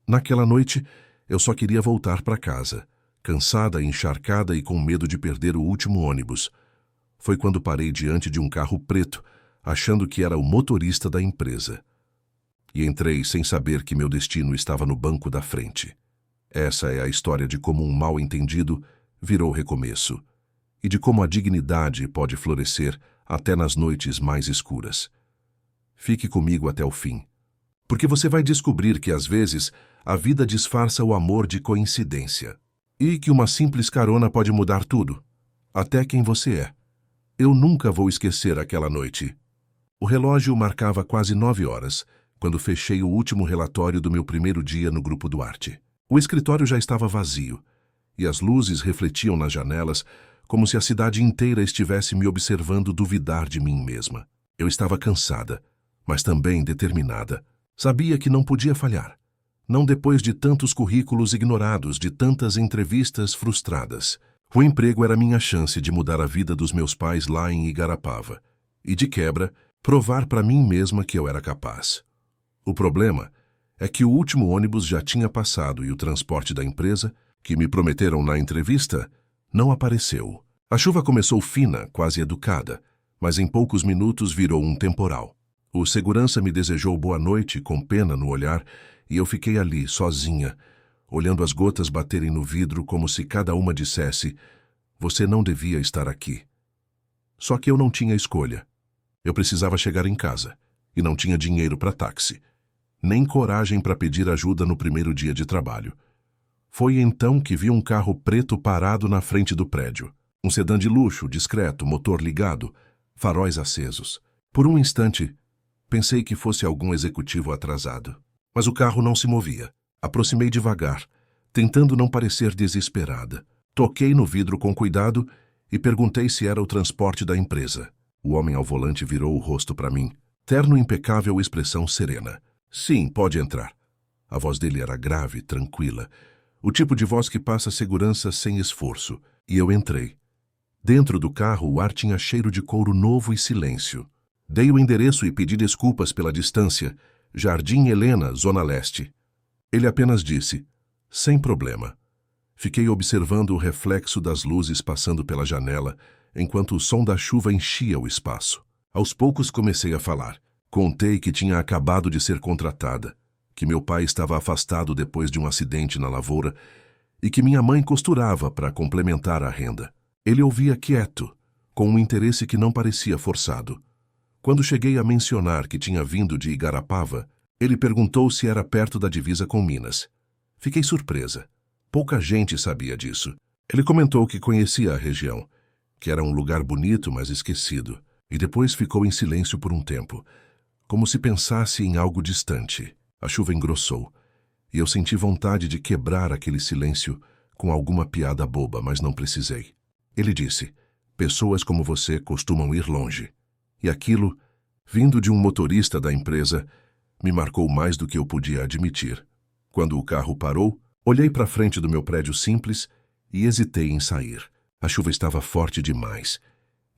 Naquela noite, eu só queria voltar para casa, cansada, encharcada e com medo de perder o último ônibus. Foi quando parei diante de um carro preto, achando que era o motorista da empresa. E entrei sem saber que meu destino estava no banco da frente. Essa é a história de como um mal-entendido virou recomeço, e de como a dignidade pode florescer até nas noites mais escuras. Fique comigo até o fim, porque você vai descobrir que às vezes a vida disfarça o amor de coincidência, e que uma simples carona pode mudar tudo, até quem você é. Eu nunca vou esquecer aquela noite. O relógio marcava quase 9 horas, quando fechei o último relatório do meu primeiro dia no Grupo Duarte. O escritório já estava vazio, e as luzes refletiam nas janelas como se a cidade inteira estivesse me observando duvidar de mim mesma. Eu estava cansada, mas também determinada. Sabia que não podia falhar. Não depois de tantos currículos ignorados, de tantas entrevistas frustradas. O emprego era minha chance de mudar a vida dos meus pais lá em Igarapava. E, de quebra, provar para mim mesma que eu era capaz. O problema é que o último ônibus já tinha passado e o transporte da empresa, que me prometeram na entrevista, não apareceu. A chuva começou fina, quase educada, mas em poucos minutos virou um temporal. O segurança me desejou boa noite com pena no olhar e eu fiquei ali, sozinha, olhando as gotas baterem no vidro como se cada uma dissesse: "Você não devia estar aqui." Só que eu não tinha escolha. Eu precisava chegar em casa e não tinha dinheiro para táxi, nem coragem para pedir ajuda no primeiro dia de trabalho. Foi então que vi um carro preto parado na frente do prédio. Um sedã de luxo, discreto, motor ligado, faróis acesos. Por um instante, pensei que fosse algum executivo atrasado. Mas o carro não se movia. Aproximei devagar, tentando não parecer desesperada. Toquei no vidro com cuidado e perguntei se era o transporte da empresa. O homem ao volante virou o rosto para mim, terno impecável, expressão serena. "Sim, pode entrar." A voz dele era grave, tranquila. O tipo de voz que passa segurança sem esforço. E eu entrei. Dentro do carro, o ar tinha cheiro de couro novo e silêncio. Dei o endereço e pedi desculpas pela distância. Jardim Helena, Zona Leste. Ele apenas disse: "Sem problema." Fiquei observando o reflexo das luzes passando pela janela, enquanto o som da chuva enchia o espaço. Aos poucos comecei a falar. Contei que tinha acabado de ser contratada, que meu pai estava afastado depois de um acidente na lavoura e que minha mãe costurava para complementar a renda. Ele ouvia quieto, com um interesse que não parecia forçado. Quando cheguei a mencionar que tinha vindo de Igarapava, ele perguntou se era perto da divisa com Minas. Fiquei surpresa. Pouca gente sabia disso. Ele comentou que conhecia a região, que era um lugar bonito, mas esquecido, e depois ficou em silêncio por um tempo, como se pensasse em algo distante. A chuva engrossou, e eu senti vontade de quebrar aquele silêncio com alguma piada boba, mas não precisei. Ele disse: "Pessoas como você costumam ir longe." E aquilo, vindo de um motorista da empresa, me marcou mais do que eu podia admitir. Quando o carro parou, olhei para a frente do meu prédio simples e hesitei em sair. A chuva estava forte demais,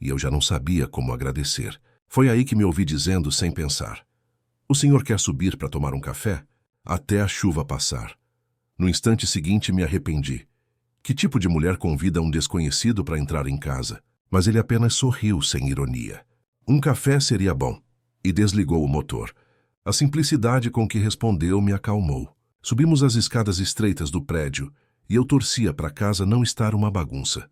e eu já não sabia como agradecer. Foi aí que me ouvi dizendo sem pensar: "O senhor quer subir para tomar um café?" Até a chuva passar. No instante seguinte me arrependi. Que tipo de mulher convida um desconhecido para entrar em casa? Mas ele apenas sorriu sem ironia. "Um café seria bom." E desligou o motor. A simplicidade com que respondeu me acalmou. Subimos as escadas estreitas do prédio e eu torcia para a casa não estar uma bagunça.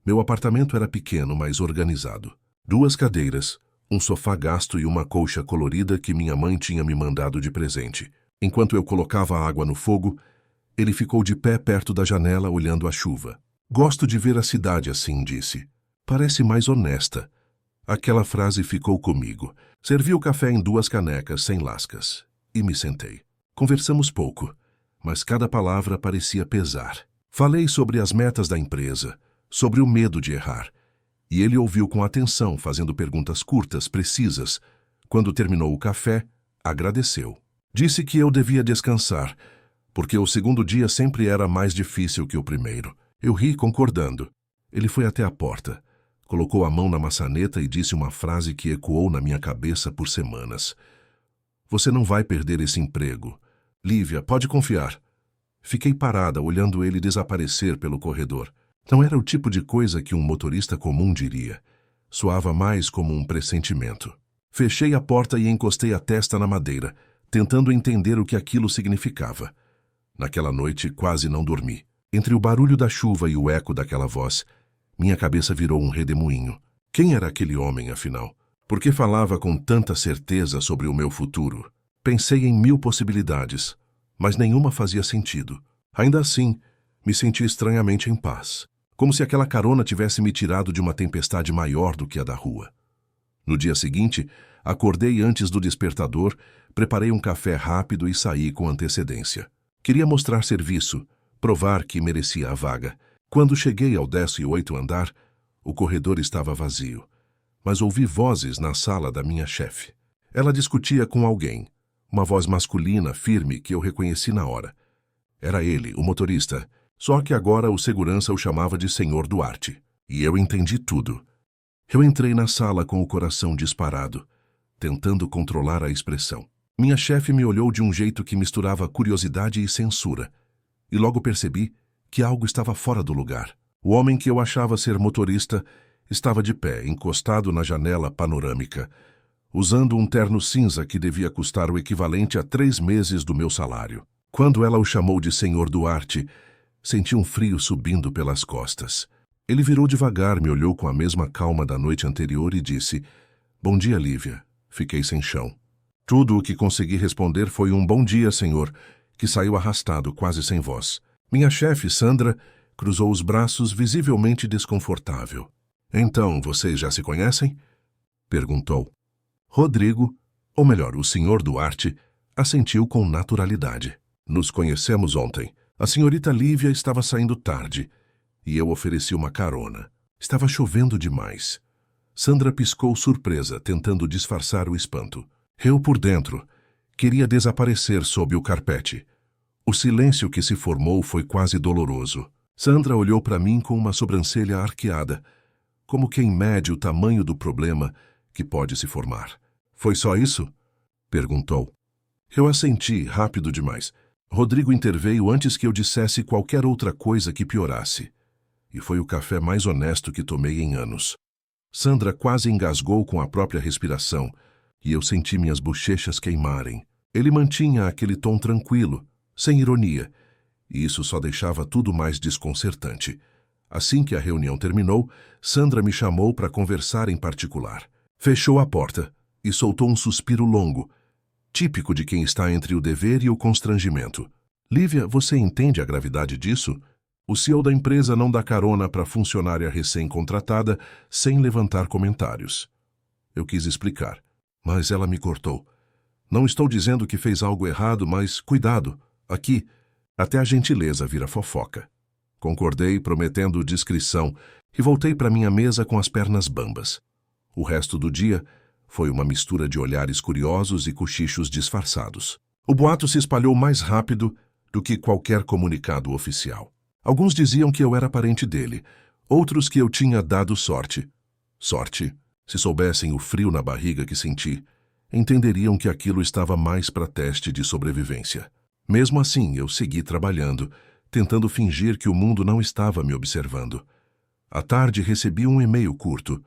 Meu apartamento era pequeno, mas organizado. 2 cadeiras, um sofá gasto e uma colcha colorida que minha mãe tinha me mandado de presente. Enquanto eu colocava a água no fogo, ele ficou de pé perto da janela olhando a chuva. "Gosto de ver a cidade assim", disse. "Parece mais honesta." Aquela frase ficou comigo. Servi o café em 2 canecas sem lascas e me sentei. Conversamos pouco, mas cada palavra parecia pesar. Falei sobre as metas da empresa, sobre o medo de errar, e ele ouviu com atenção, fazendo perguntas curtas, precisas. Quando terminou o café, agradeceu. Disse que eu devia descansar, porque o segundo dia sempre era mais difícil que o primeiro. Eu ri, concordando. Ele foi até a porta, colocou a mão na maçaneta e disse uma frase que ecoou na minha cabeça por semanas: "Você não vai perder esse emprego. Lívia, pode confiar. Fiquei parada, olhando ele desaparecer pelo corredor. Não era o tipo de coisa que um motorista comum diria. Soava mais como um pressentimento. Fechei a porta e encostei a testa na madeira, tentando entender o que aquilo significava. Naquela noite, quase não dormi. Entre o barulho da chuva e o eco daquela voz, minha cabeça virou um redemoinho. Quem era aquele homem, afinal? Por que falava com tanta certeza sobre o meu futuro? Pensei em 1000 possibilidades, mas nenhuma fazia sentido. Ainda assim, me senti estranhamente em paz, como se aquela carona tivesse me tirado de uma tempestade maior do que a da rua. No dia seguinte, acordei antes do despertador, preparei um café rápido e saí com antecedência. Queria mostrar serviço, provar que merecia a vaga. Quando cheguei ao 18º andar, o corredor estava vazio, mas ouvi vozes na sala da minha chefe. Ela discutia com alguém, uma voz masculina, firme, que eu reconheci na hora. Era ele, o motorista, só que agora o segurança o chamava de Senhor Duarte. E eu entendi tudo. Eu entrei na sala com o coração disparado, tentando controlar a expressão. Minha chefe me olhou de um jeito que misturava curiosidade e censura, e logo percebi que algo estava fora do lugar. O homem que eu achava ser motorista estava de pé, encostado na janela panorâmica, usando um terno cinza que devia custar o equivalente a 3 meses do meu salário. Quando ela o chamou de Senhor Duarte, senti um frio subindo pelas costas. Ele virou devagar, me olhou com a mesma calma da noite anterior e disse: "Bom dia, Lívia." Fiquei sem chão. Tudo o que consegui responder foi um "bom dia, senhor", que saiu arrastado, quase sem voz. Minha chefe, Sandra, cruzou os braços, visivelmente desconfortável. "Então, vocês já se conhecem?" perguntou. Rodrigo, ou melhor, o senhor Duarte, assentiu com naturalidade. "Nos conhecemos ontem. A senhorita Lívia estava saindo tarde, e eu ofereci uma carona. Estava chovendo demais." Sandra piscou surpresa, tentando disfarçar o espanto. Eu, por dentro, queria desaparecer sob o carpete. O silêncio que se formou foi quase doloroso. Sandra olhou para mim com uma sobrancelha arqueada, como quem mede o tamanho do problema que pode se formar. "Foi só isso?" perguntou. Eu assenti, rápido demais. Rodrigo interveio antes que eu dissesse qualquer outra coisa que piorasse. E foi o café mais honesto que tomei em anos. Sandra quase engasgou com a própria respiração, e eu senti minhas bochechas queimarem. Ele mantinha aquele tom tranquilo, sem ironia, e isso só deixava tudo mais desconcertante. Assim que a reunião terminou, Sandra me chamou para conversar em particular. Fechou a porta e soltou um suspiro longo, típico de quem está entre o dever e o constrangimento. "Lívia, você entende a gravidade disso? O CEO da empresa não dá carona para funcionária recém-contratada sem levantar comentários." Eu quis explicar, mas ela me cortou. "Não estou dizendo que fez algo errado, mas cuidado. Aqui, até a gentileza vira fofoca." Concordei, prometendo discrição, e voltei para minha mesa com as pernas bambas. O resto do dia foi uma mistura de olhares curiosos e cochichos disfarçados. O boato se espalhou mais rápido do que qualquer comunicado oficial. Alguns diziam que eu era parente dele, outros que eu tinha dado sorte. Sorte? Se soubessem o frio na barriga que senti, entenderiam que aquilo estava mais para teste de sobrevivência. Mesmo assim, eu segui trabalhando, tentando fingir que o mundo não estava me observando. À tarde, recebi um e-mail curto.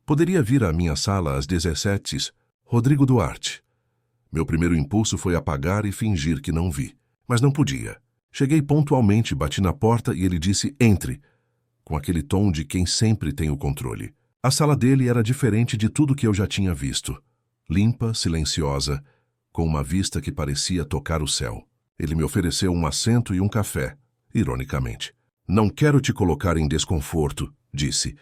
Poderia vir à minha sala às 17h, Rodrigo Duarte. Meu primeiro impulso foi apagar e fingir que não vi, mas não podia. Cheguei pontualmente, bati na porta e ele disse: "Entre", com aquele tom de quem sempre tem o controle. A sala dele era diferente de tudo que eu já tinha visto. Limpa, silenciosa, com uma vista que parecia tocar o céu. Ele me ofereceu um assento e um café, ironicamente. "Não quero te colocar em desconforto", disse,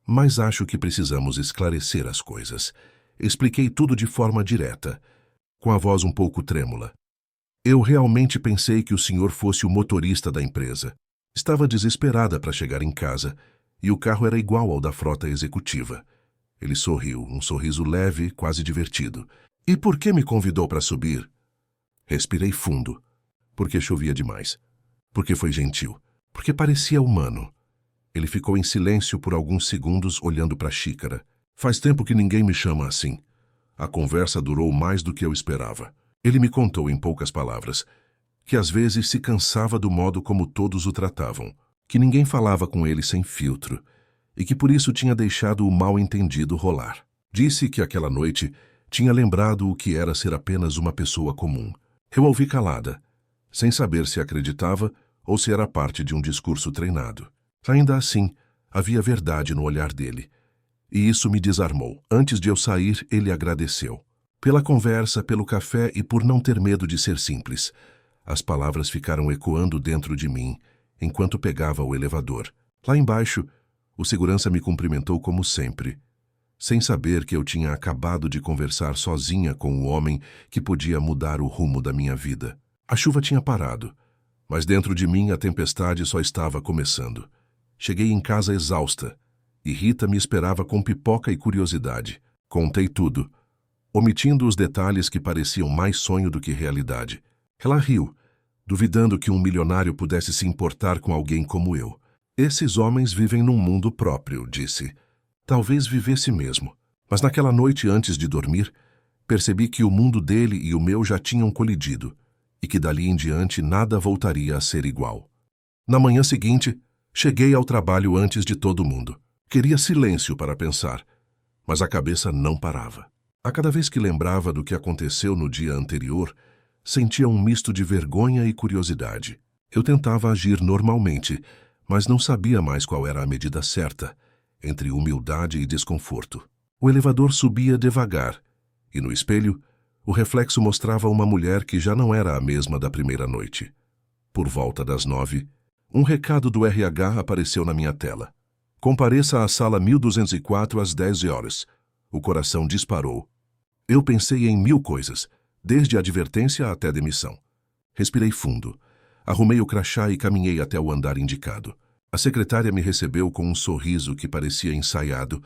"mas acho que precisamos esclarecer as coisas." Expliquei tudo de forma direta, com a voz um pouco trêmula. Eu realmente pensei que o senhor fosse o motorista da empresa. Estava desesperada para chegar em casa, e o carro era igual ao da frota executiva. Ele sorriu, um sorriso leve, quase divertido. "E por que me convidou para subir?" Respirei fundo. Porque chovia demais. Porque foi gentil. Porque parecia humano. Ele ficou em silêncio por alguns segundos, olhando para a xícara. "Faz tempo que ninguém me chama assim." A conversa durou mais do que eu esperava. Ele me contou em poucas palavras que às vezes se cansava do modo como todos o tratavam, que ninguém falava com ele sem filtro, e que por isso tinha deixado o mal-entendido rolar. Disse que aquela noite tinha lembrado o que era ser apenas uma pessoa comum. Eu a ouvi calada, sem saber se acreditava ou se era parte de um discurso treinado. Ainda assim, havia verdade no olhar dele, e isso me desarmou. Antes de eu sair, ele agradeceu. Pela conversa, pelo café e por não ter medo de ser simples. As palavras ficaram ecoando dentro de mim, enquanto pegava o elevador. Lá embaixo, o segurança me cumprimentou como sempre, sem saber que eu tinha acabado de conversar sozinha com o homem que podia mudar o rumo da minha vida. A chuva tinha parado, mas dentro de mim a tempestade só estava começando. Cheguei em casa exausta, e Rita me esperava com pipoca e curiosidade. Contei tudo, omitindo os detalhes que pareciam mais sonho do que realidade. Ela riu, duvidando que um milionário pudesse se importar com alguém como eu. Esses homens vivem num mundo próprio, disse. Talvez vivesse mesmo. Mas naquela noite antes de dormir, percebi que o mundo dele e o meu já tinham colidido, e que dali em diante nada voltaria a ser igual. Na manhã seguinte, cheguei ao trabalho antes de todo mundo. Queria silêncio para pensar, mas a cabeça não parava. A cada vez que lembrava do que aconteceu no dia anterior, sentia um misto de vergonha e curiosidade. Eu tentava agir normalmente, mas não sabia mais qual era a medida certa, entre humildade e desconforto. O elevador subia devagar, e no espelho, o reflexo mostrava uma mulher que já não era a mesma da primeira noite. Por volta das 9, um recado do RH apareceu na minha tela. Compareça à sala 1204 às 10 horas. O coração disparou. Eu pensei em 1000 coisas, desde advertência até demissão. Respirei fundo. Arrumei o crachá e caminhei até o andar indicado. A secretária me recebeu com um sorriso que parecia ensaiado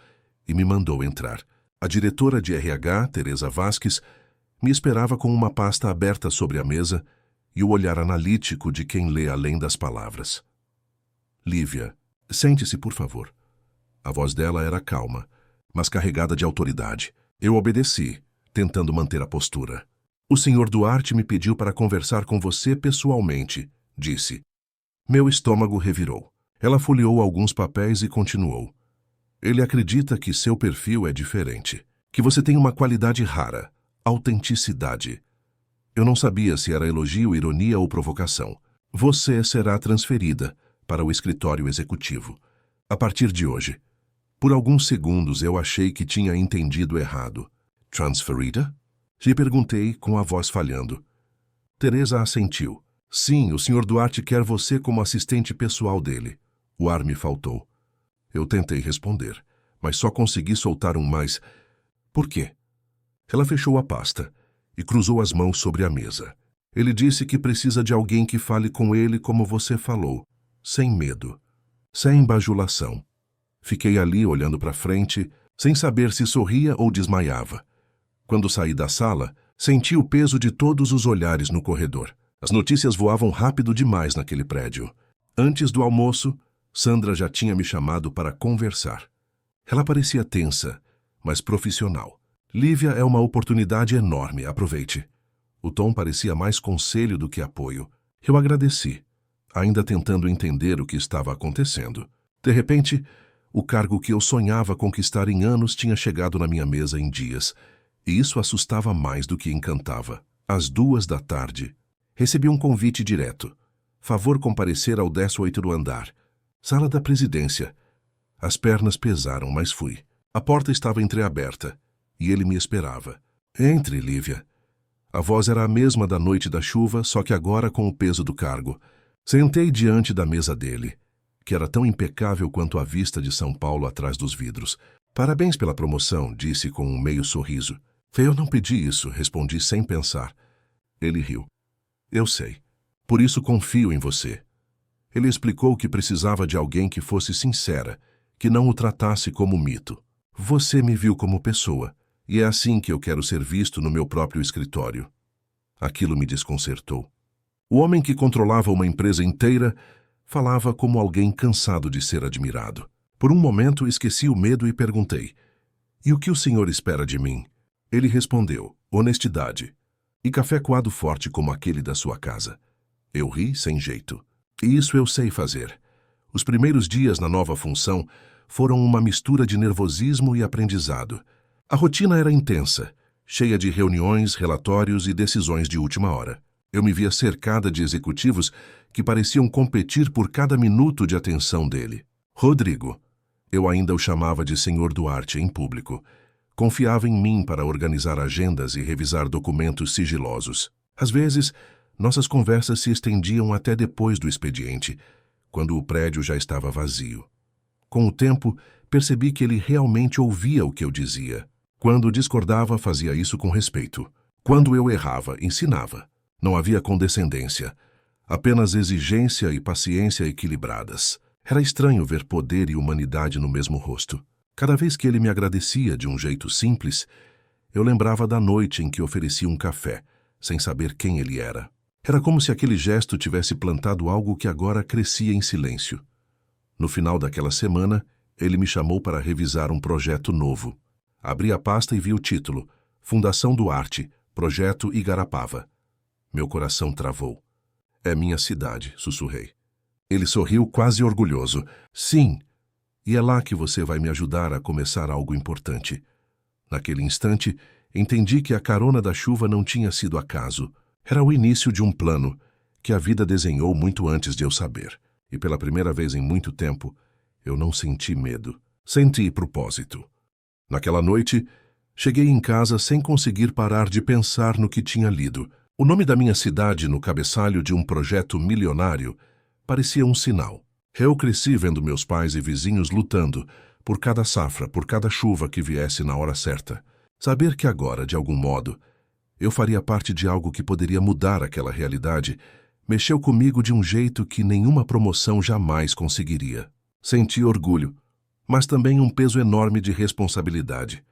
e me mandou entrar. A diretora de RH, Teresa Vasques, me esperava com uma pasta aberta sobre a mesa e o olhar analítico de quem lê além das palavras. Lívia, sente-se, por favor. A voz dela era calma, mas carregada de autoridade. Eu obedeci, tentando manter a postura. O Sr. Duarte me pediu para conversar com você pessoalmente, disse. Meu estômago revirou. Ela folheou alguns papéis e continuou. Ele acredita que seu perfil é diferente, que você tem uma qualidade rara, autenticidade. Eu não sabia se era elogio, ironia ou provocação. Você será transferida para o escritório executivo. A partir de hoje. Por alguns segundos eu achei que tinha entendido errado. Transferida? Lhe perguntei com a voz falhando. Teresa assentiu. Sim, o Sr. Duarte quer você como assistente pessoal dele. O ar me faltou. Eu tentei responder, mas só consegui soltar um mais. Por quê? Ela fechou a pasta e cruzou as mãos sobre a mesa. Ele disse que precisa de alguém que fale com ele como você falou, sem medo, sem bajulação. Fiquei ali olhando para frente, sem saber se sorria ou desmaiava. Quando saí da sala, senti o peso de todos os olhares no corredor. As notícias voavam rápido demais naquele prédio. Antes do almoço, Sandra já tinha me chamado para conversar. Ela parecia tensa, mas profissional. Lívia é uma oportunidade enorme, aproveite. O tom parecia mais conselho do que apoio. Eu agradeci, ainda tentando entender o que estava acontecendo. De repente, o cargo que eu sonhava conquistar em anos tinha chegado na minha mesa em dias, e isso assustava mais do que encantava. Às 14h, recebi um convite direto. Favor comparecer ao 18º andar. Sala da presidência. As pernas pesaram, mas fui. A porta estava entreaberta, e ele me esperava. Entre, Lívia. A voz era a mesma da noite da chuva, só que agora com o peso do cargo. Sentei diante da mesa dele, que era tão impecável quanto a vista de São Paulo atrás dos vidros. Parabéns pela promoção, disse com um meio sorriso. Eu não pedi isso, respondi sem pensar. Ele riu. Eu sei. Por isso confio em você. Ele explicou que precisava de alguém que fosse sincera, que não o tratasse como mito. Você me viu como pessoa, e é assim que eu quero ser visto no meu próprio escritório. Aquilo me desconcertou. O homem que controlava uma empresa inteira falava como alguém cansado de ser admirado. Por um momento esqueci o medo e perguntei, e o que o senhor espera de mim? Ele respondeu, honestidade, e café coado forte como aquele da sua casa. Eu ri sem jeito. E isso eu sei fazer. Os primeiros dias na nova função foram uma mistura de nervosismo e aprendizado. A rotina era intensa, cheia de reuniões, relatórios e decisões de última hora. Eu me via cercada de executivos que pareciam competir por cada minuto de atenção dele. Rodrigo, eu ainda o chamava de Senhor Duarte em público, confiava em mim para organizar agendas e revisar documentos sigilosos. Às vezes, nossas conversas se estendiam até depois do expediente, quando o prédio já estava vazio. Com o tempo, percebi que ele realmente ouvia o que eu dizia. Quando discordava, fazia isso com respeito. Quando eu errava, ensinava. Não havia condescendência, apenas exigência e paciência equilibradas. Era estranho ver poder e humanidade no mesmo rosto. Cada vez que ele me agradecia de um jeito simples, eu lembrava da noite em que ofereci um café, sem saber quem ele era. Era como se aquele gesto tivesse plantado algo que agora crescia em silêncio. No final daquela semana, ele me chamou para revisar um projeto novo. Abri a pasta e vi o título: Fundação Duarte, Projeto Igarapava. Meu coração travou. É minha cidade, sussurrei. Ele sorriu quase orgulhoso. Sim, e é lá que você vai me ajudar a começar algo importante. Naquele instante, entendi que a carona da chuva não tinha sido acaso. Era o início de um plano que a vida desenhou muito antes de eu saber. E pela primeira vez em muito tempo, eu não senti medo. Senti propósito. Naquela noite, cheguei em casa sem conseguir parar de pensar no que tinha lido. O nome da minha cidade no cabeçalho de um projeto milionário parecia um sinal. Eu cresci vendo meus pais e vizinhos lutando por cada safra, por cada chuva que viesse na hora certa. Saber que agora, de algum modo, eu faria parte de algo que poderia mudar aquela realidade mexeu comigo de um jeito que nenhuma promoção jamais conseguiria. Senti orgulho, mas também um peso enorme de responsabilidade.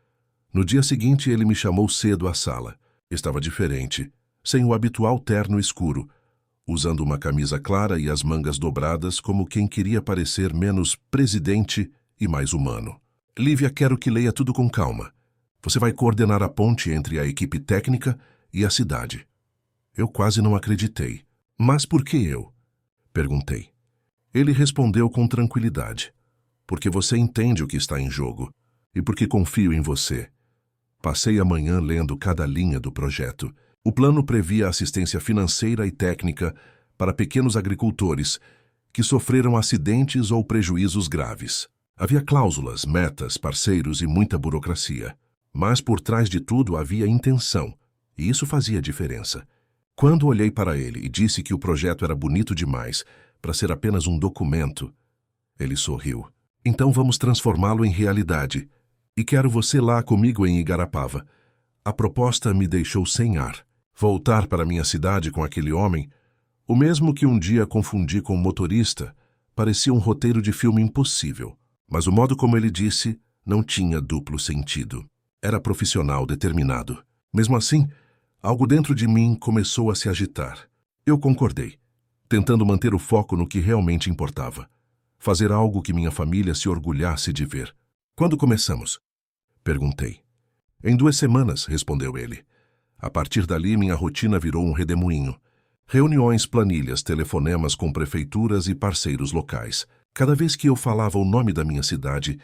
No dia seguinte, ele me chamou cedo à sala. Estava diferente, sem o habitual terno escuro, usando uma camisa clara e as mangas dobradas como quem queria parecer menos presidente e mais humano. Lívia, quero que leia tudo com calma. Você vai coordenar a ponte entre a equipe técnica e a cidade. Eu quase não acreditei. Mas por que eu? Perguntei. Ele respondeu com tranquilidade. Porque você entende o que está em jogo e porque confio em você. Passei a manhã lendo cada linha do projeto. O plano previa assistência financeira e técnica para pequenos agricultores que sofreram acidentes ou prejuízos graves. Havia cláusulas, metas, parceiros e muita burocracia. Mas por trás de tudo havia intenção, e isso fazia diferença. Quando olhei para ele e disse que o projeto era bonito demais para ser apenas um documento, ele sorriu. Então vamos transformá-lo em realidade. E quero você lá comigo em Igarapava. A proposta me deixou sem ar. Voltar para minha cidade com aquele homem, o mesmo que um dia confundi com motorista, parecia um roteiro de filme impossível. Mas o modo como ele disse não tinha duplo sentido. Era profissional, determinado. Mesmo assim, algo dentro de mim começou a se agitar. Eu concordei, tentando manter o foco no que realmente importava. Fazer algo que minha família se orgulhasse de ver. Quando começamos? Perguntei. Em 2 semanas, respondeu ele. A partir dali, minha rotina virou um redemoinho. Reuniões, planilhas, telefonemas com prefeituras e parceiros locais. Cada vez que eu falava o nome da minha cidade,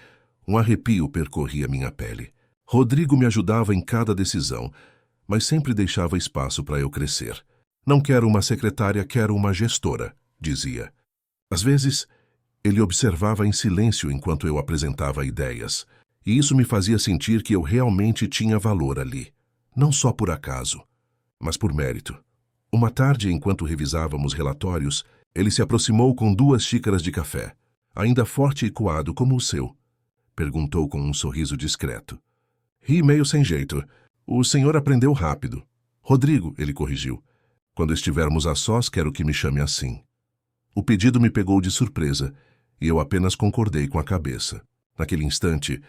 um arrepio percorria minha pele. Rodrigo me ajudava em cada decisão, mas sempre deixava espaço para eu crescer. Não quero uma secretária, quero uma gestora, dizia. Às vezes, ele observava em silêncio enquanto eu apresentava ideias, e isso me fazia sentir que eu realmente tinha valor ali. Não só por acaso, mas por mérito. Uma tarde, enquanto revisávamos relatórios, ele se aproximou com 2 xícaras de café. Ainda forte e coado como o seu? Perguntou com um sorriso discreto. Ri meio sem jeito. O senhor aprendeu rápido. Rodrigo, ele corrigiu. Quando estivermos a sós, quero que me chame assim. O pedido me pegou de surpresa, e eu apenas concordei com a cabeça. Naquele instante,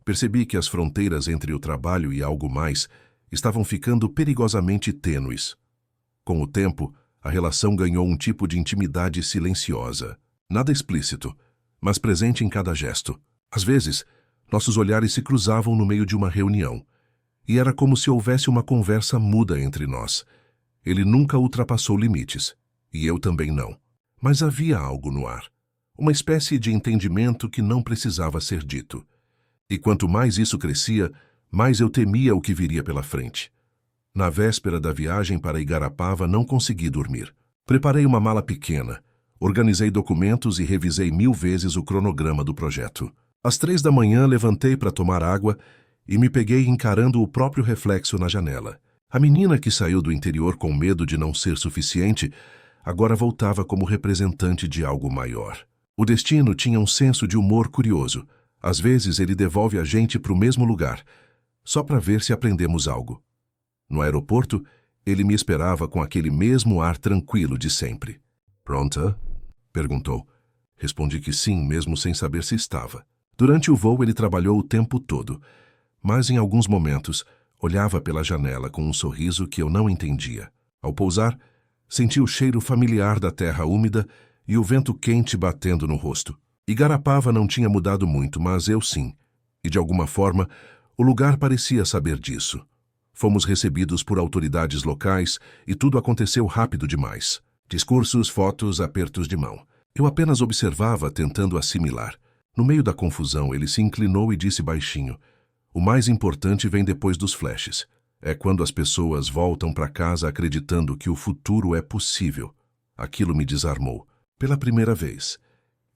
percebi que as fronteiras entre o trabalho e algo mais estavam ficando perigosamente tênues. Com o tempo, a relação ganhou um tipo de intimidade silenciosa. Nada explícito, mas presente em cada gesto. Às vezes, nossos olhares se cruzavam no meio de uma reunião, e era como se houvesse uma conversa muda entre nós. Ele nunca ultrapassou limites, E eu também não. Mas havia algo no ar. Uma espécie de entendimento que não precisava ser dito. E quanto mais isso crescia, mais eu temia o que viria pela frente. Na véspera da viagem para Igarapava, não consegui dormir. Preparei uma mala pequena, organizei documentos e revisei 1000 vezes o cronograma do projeto. Às 3 da manhã, levantei para tomar água e me peguei encarando o próprio reflexo na janela. A menina que saiu do interior com medo de não ser suficiente, agora voltava como representante de algo maior. O destino tinha um senso de humor curioso. Às vezes ele devolve a gente para o mesmo lugar, só para ver se aprendemos algo. No aeroporto, ele me esperava com aquele mesmo ar tranquilo de sempre. "Pronta?" perguntou. Respondi que sim, mesmo sem saber se estava. Durante o voo ele trabalhou o tempo todo, mas em alguns momentos olhava pela janela com um sorriso que eu não entendia. Ao pousar, senti o cheiro familiar da terra úmida e o vento quente batendo no rosto. Igarapava não tinha mudado muito, mas eu sim. E de alguma forma, o lugar parecia saber disso. Fomos recebidos por autoridades locais e tudo aconteceu rápido demais. Discursos, fotos, apertos de mão. Eu apenas observava, tentando assimilar. No meio da confusão, ele se inclinou e disse baixinho: "O mais importante vem depois dos flashes. É quando as pessoas voltam para casa acreditando que o futuro é possível." Aquilo me desarmou. Pela primeira vez,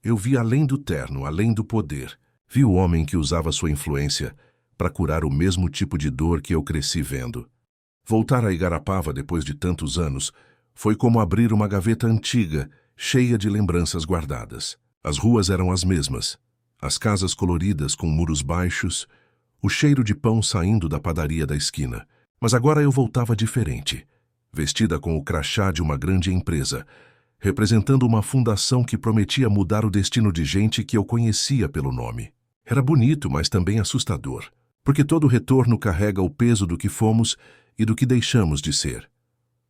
eu vi além do terno, além do poder. Vi o homem que usava sua influência para curar o mesmo tipo de dor que eu cresci vendo. Voltar a Igarapava depois de tantos anos foi como abrir uma gaveta antiga, cheia de lembranças guardadas. As ruas eram as mesmas, as casas coloridas com muros baixos, o cheiro de pão saindo da padaria da esquina. Mas agora eu voltava diferente, vestida com o crachá de uma grande empresa, representando uma fundação que prometia mudar o destino de gente que eu conhecia pelo nome. Era bonito, mas também assustador, porque todo retorno carrega o peso do que fomos e do que deixamos de ser.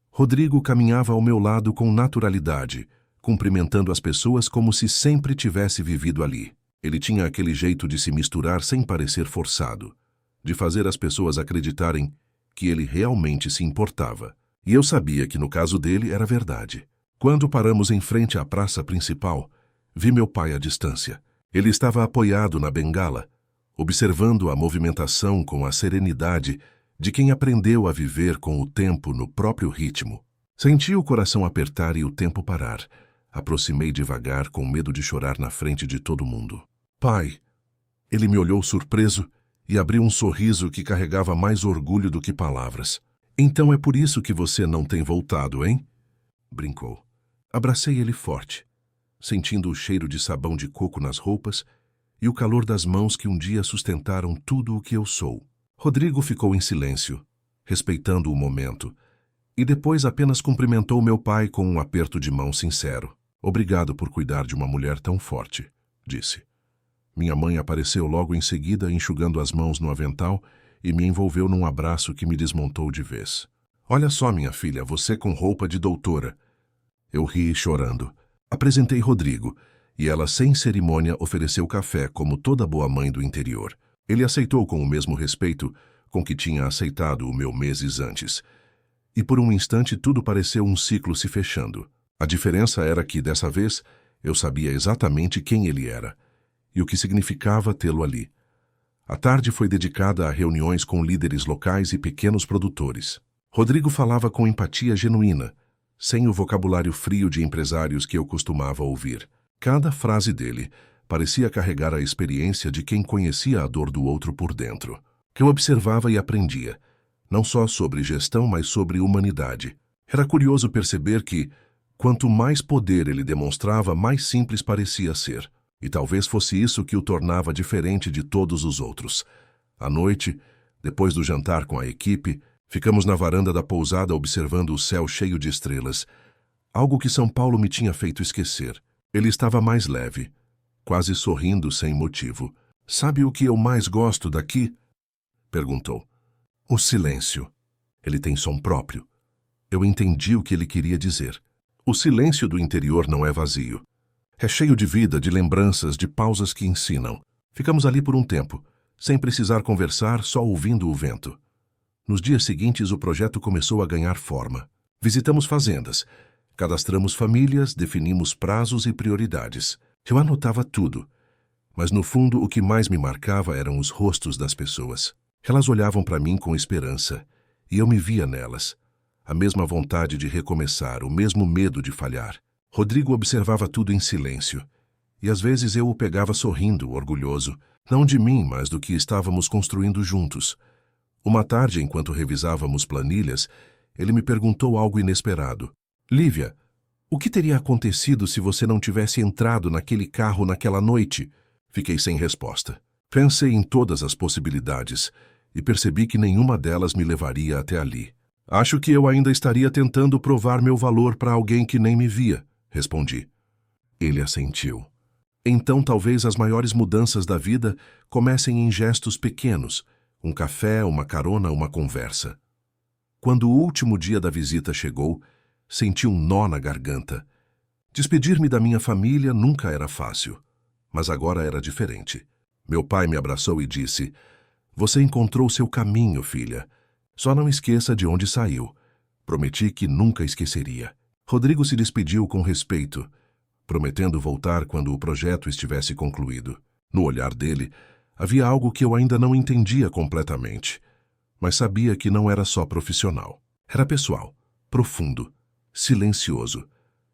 Rodrigo caminhava ao meu lado com naturalidade, cumprimentando as pessoas como se sempre tivesse vivido ali. Ele tinha aquele jeito de se misturar sem parecer forçado, de fazer as pessoas acreditarem que ele realmente se importava. E eu sabia que no caso dele era verdade. Quando paramos em frente à praça principal, vi meu pai à distância. Ele estava apoiado na bengala, observando a movimentação com a serenidade de quem aprendeu a viver com o tempo no próprio ritmo. Senti o coração apertar e o tempo parar. Aproximei devagar, com medo de chorar na frente de todo mundo. "Pai!" Ele me olhou surpreso e abriu um sorriso que carregava mais orgulho do que palavras. "Então é por isso que você não tem voltado, hein?" brincou. Abracei ele forte, sentindo o cheiro de sabão de coco nas roupas e o calor das mãos que um dia sustentaram tudo o que eu sou. Rodrigo ficou em silêncio, respeitando o momento, e depois apenas cumprimentou meu pai com um aperto de mão sincero. "Obrigado por cuidar de uma mulher tão forte", disse. Minha mãe apareceu logo em seguida, enxugando as mãos no avental, e me envolveu num abraço que me desmontou de vez. "Olha só, minha filha, você com roupa de doutora." Eu ri chorando. Apresentei Rodrigo, e ela, sem cerimônia, ofereceu café como toda boa mãe do interior. Ele aceitou com o mesmo respeito com que tinha aceitado o meu meses antes. E por um instante tudo pareceu um ciclo se fechando. A diferença era que, dessa vez, eu sabia exatamente quem ele era e o que significava tê-lo ali. A tarde foi dedicada a reuniões com líderes locais e pequenos produtores. Rodrigo falava com empatia genuína, sem o vocabulário frio de empresários que eu costumava ouvir. Cada frase dele parecia carregar a experiência de quem conhecia a dor do outro por dentro. Que eu observava e aprendia, não só sobre gestão, mas sobre humanidade. Era curioso perceber que, quanto mais poder ele demonstrava, mais simples parecia ser. E talvez fosse isso que o tornava diferente de todos os outros. À noite, depois do jantar com a equipe, ficamos na varanda da pousada observando o céu cheio de estrelas, algo que São Paulo me tinha feito esquecer. Ele estava mais leve, quase sorrindo sem motivo. "Sabe o que eu mais gosto daqui?" perguntou. "O silêncio. Ele tem som próprio." Eu entendi o que ele queria dizer. O silêncio do interior não é vazio. É cheio de vida, de lembranças, de pausas que ensinam. Ficamos ali por um tempo, sem precisar conversar, só ouvindo o vento. Nos dias seguintes, o projeto começou a ganhar forma. Visitamos fazendas, Cadastramos famílias, definimos prazos e prioridades. Eu anotava tudo, mas no fundo o que mais me marcava eram os rostos das pessoas. Elas olhavam para mim com esperança, e eu me via nelas. A mesma vontade de recomeçar, o mesmo medo de falhar. Rodrigo observava tudo em silêncio, e às vezes eu o pegava sorrindo, orgulhoso, não de mim, mas do que estávamos construindo juntos. Uma tarde, enquanto revisávamos planilhas, ele me perguntou algo inesperado. Lívia, o que teria acontecido se você não tivesse entrado naquele carro naquela noite? Fiquei sem resposta. Pensei em todas as possibilidades e percebi que nenhuma delas me levaria até ali. Acho que eu ainda estaria tentando provar meu valor para alguém que nem me via, respondi. Ele assentiu. Então talvez as maiores mudanças da vida comecem em gestos pequenos, um café, uma carona, uma conversa. Quando o último dia da visita chegou, senti um nó na garganta. Despedir-me da minha família nunca era fácil, mas agora era diferente. Meu pai me abraçou e disse: "Você encontrou seu caminho, filha. Só não esqueça de onde saiu." Prometi que nunca esqueceria. Rodrigo se despediu com respeito, prometendo voltar quando o projeto estivesse concluído. No olhar dele, havia algo que eu ainda não entendia completamente, mas sabia que não era só profissional. Era pessoal, profundo, silencioso.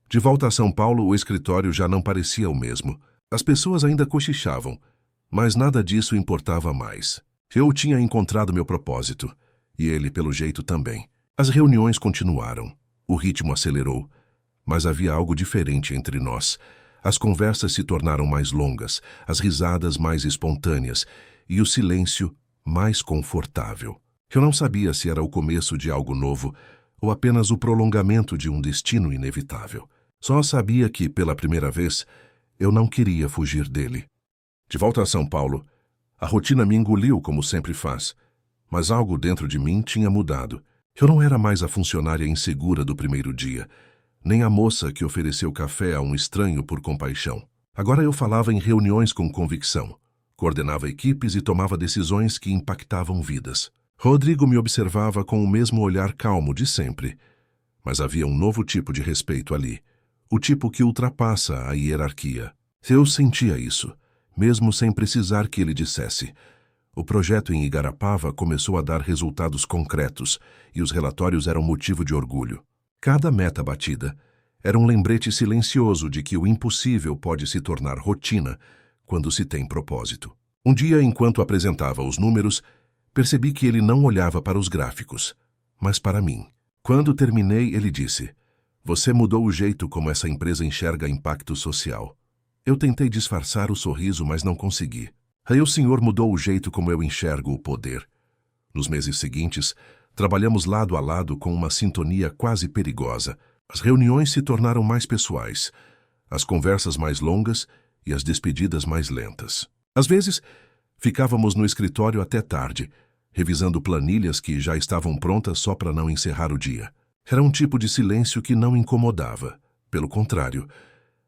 De volta a São Paulo, o escritório já não parecia o mesmo. As pessoas ainda cochichavam, mas nada disso importava mais. Eu tinha encontrado meu propósito, e ele, pelo jeito, também. As reuniões continuaram. O ritmo acelerou, mas havia algo diferente entre nós. As conversas se tornaram mais longas, as risadas mais espontâneas e o silêncio mais confortável. Eu não sabia se era o começo de algo novo ou apenas o prolongamento de um destino inevitável. Só sabia que, pela primeira vez, eu não queria fugir dele. De volta a São Paulo, a rotina me engoliu como sempre faz, mas algo dentro de mim tinha mudado. Eu não era mais a funcionária insegura do primeiro dia, nem a moça que ofereceu café a um estranho por compaixão. Agora eu falava em reuniões com convicção, coordenava equipes e tomava decisões que impactavam vidas. Rodrigo me observava com o mesmo olhar calmo de sempre, mas havia um novo tipo de respeito ali, o tipo que ultrapassa a hierarquia. Eu sentia isso, mesmo sem precisar que ele dissesse. O projeto em Igarapava começou a dar resultados concretos e os relatórios eram motivo de orgulho. Cada meta batida era um lembrete silencioso de que o impossível pode se tornar rotina quando se tem propósito. Um dia, enquanto apresentava os números, percebi que ele não olhava para os gráficos, mas para mim. Quando terminei, ele disse: "Você mudou o jeito como essa empresa enxerga impacto social." Eu tentei disfarçar o sorriso, mas não consegui. Aí o senhor mudou o jeito como eu enxergo o poder. Nos meses seguintes, trabalhamos lado a lado com uma sintonia quase perigosa. As reuniões se tornaram mais pessoais, as conversas mais longas e as despedidas mais lentas. Às vezes, ficávamos no escritório até tarde, revisando planilhas que já estavam prontas só para não encerrar o dia. Era um tipo de silêncio que não incomodava. Pelo contrário,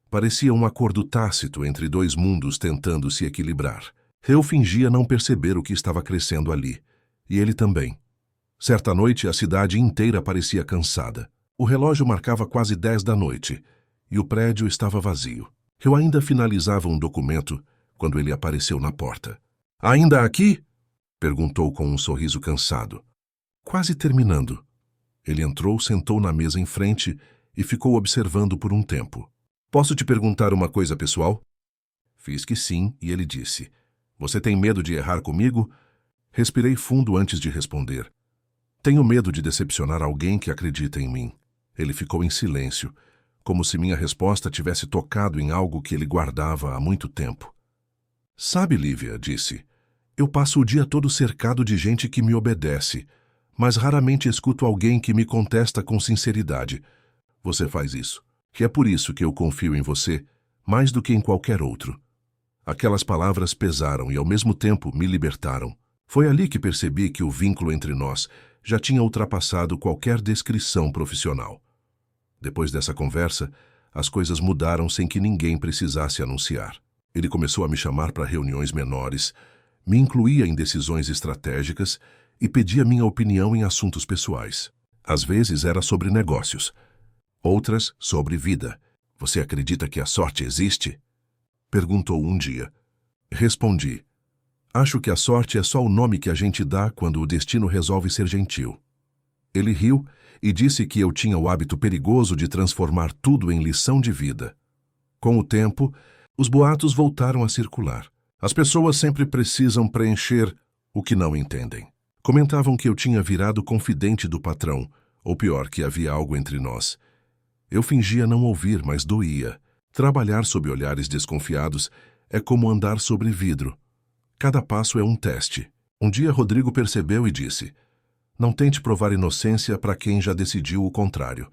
parecia um acordo tácito entre dois mundos tentando se equilibrar. Eu fingia não perceber o que estava crescendo ali, e ele também. Certa noite, a cidade inteira parecia cansada. O relógio marcava quase 10 da noite, e o prédio estava vazio. Eu ainda finalizava um documento quando ele apareceu na porta. "Ainda aqui?" perguntou com um sorriso cansado. "Quase terminando." Ele entrou, sentou na mesa em frente e ficou observando por um tempo. "Posso te perguntar uma coisa pessoal?" Fiz que sim, e ele disse: "Você tem medo de errar comigo?" Respirei fundo antes de responder. "Tenho medo de decepcionar alguém que acredita em mim." Ele ficou em silêncio, como se minha resposta tivesse tocado em algo que ele guardava há muito tempo. "Sabe, Lívia", disse, "eu passo o dia todo cercado de gente que me obedece, mas raramente escuto alguém que me contesta com sinceridade. Você faz isso, que é por isso que eu confio em você, mais do que em qualquer outro." Aquelas palavras pesaram e, ao mesmo tempo, me libertaram. Foi ali que percebi que o vínculo entre nós já tinha ultrapassado qualquer descrição profissional. Depois dessa conversa, as coisas mudaram sem que ninguém precisasse anunciar. Ele começou a me chamar para reuniões menores, me incluía em decisões estratégicas e pedia minha opinião em assuntos pessoais. Às vezes era sobre negócios. outras sobre vida. Você acredita que a sorte existe? Perguntou um dia. Respondi. Acho que a sorte é só o nome que a gente dá quando o destino resolve ser gentil. Ele riu e disse que eu tinha o hábito perigoso de transformar tudo em lição de vida. Com o tempo, os boatos voltaram a circular. As pessoas sempre precisam preencher o que não entendem. Comentavam que eu tinha virado confidente do patrão, ou pior, que havia algo entre nós. Eu fingia não ouvir, mas doía. Trabalhar sob olhares desconfiados é como andar sobre vidro. Cada passo é um teste. Um dia Rodrigo percebeu e disse: "Não tente provar inocência para quem já decidiu o contrário."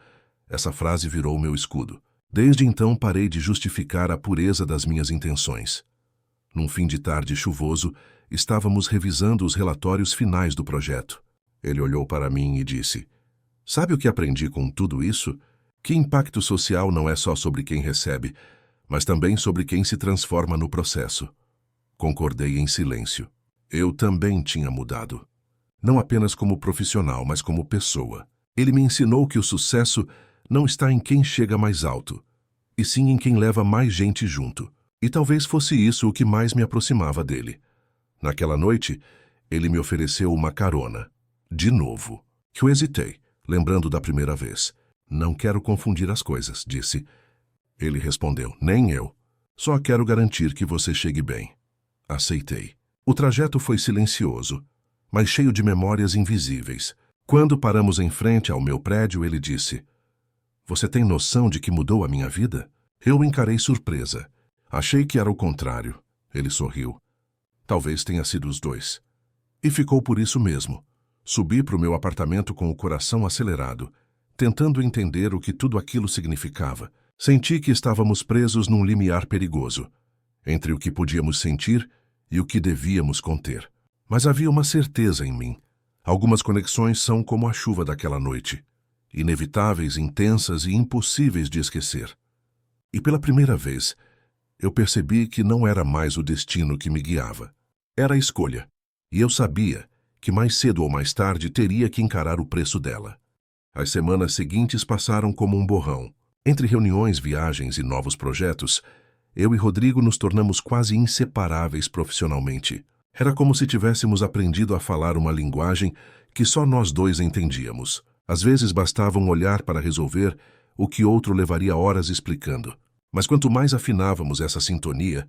Essa frase virou meu escudo. Desde então parei de justificar a pureza das minhas intenções. Num fim de tarde chuvoso, estávamos revisando os relatórios finais do projeto. Ele olhou para mim e disse: "Sabe o que aprendi com tudo isso? Que impacto social não é só sobre quem recebe, mas também sobre quem se transforma no processo." Concordei em silêncio. Eu também tinha mudado. Não apenas como profissional, mas como pessoa. Ele me ensinou que o sucesso não está em quem chega mais alto, e sim em quem leva mais gente junto. E talvez fosse isso o que mais me aproximava dele. Naquela noite, ele me ofereceu uma carona. De novo. Eu hesitei, lembrando da primeira vez. "Não quero confundir as coisas", disse. Ele respondeu: "Nem eu. Só quero garantir que você chegue bem." Aceitei. O trajeto foi silencioso, mas cheio de memórias invisíveis. Quando paramos em frente ao meu prédio, ele disse: "Você tem noção de que mudou a minha vida?" Eu encarei surpresa. Achei que era o contrário. Ele sorriu. Talvez tenha sido os dois. E ficou por isso mesmo. Subi para o meu apartamento com o coração acelerado, tentando entender o que tudo aquilo significava. Senti que estávamos presos num limiar perigoso, entre o que podíamos sentir e o que devíamos conter. Mas havia uma certeza em mim. Algumas conexões são como a chuva daquela noite, inevitáveis, intensas e impossíveis de esquecer. E pela primeira vez, eu percebi que não era mais o destino que me guiava. Era a escolha, e eu sabia que mais cedo ou mais tarde teria que encarar o preço dela. As semanas seguintes passaram como um borrão. Entre reuniões, viagens e novos projetos, eu e Rodrigo nos tornamos quase inseparáveis profissionalmente. Era como se tivéssemos aprendido a falar uma linguagem que só nós dois entendíamos. Às vezes bastava um olhar para resolver o que outro levaria horas explicando. Mas quanto mais afinávamos essa sintonia,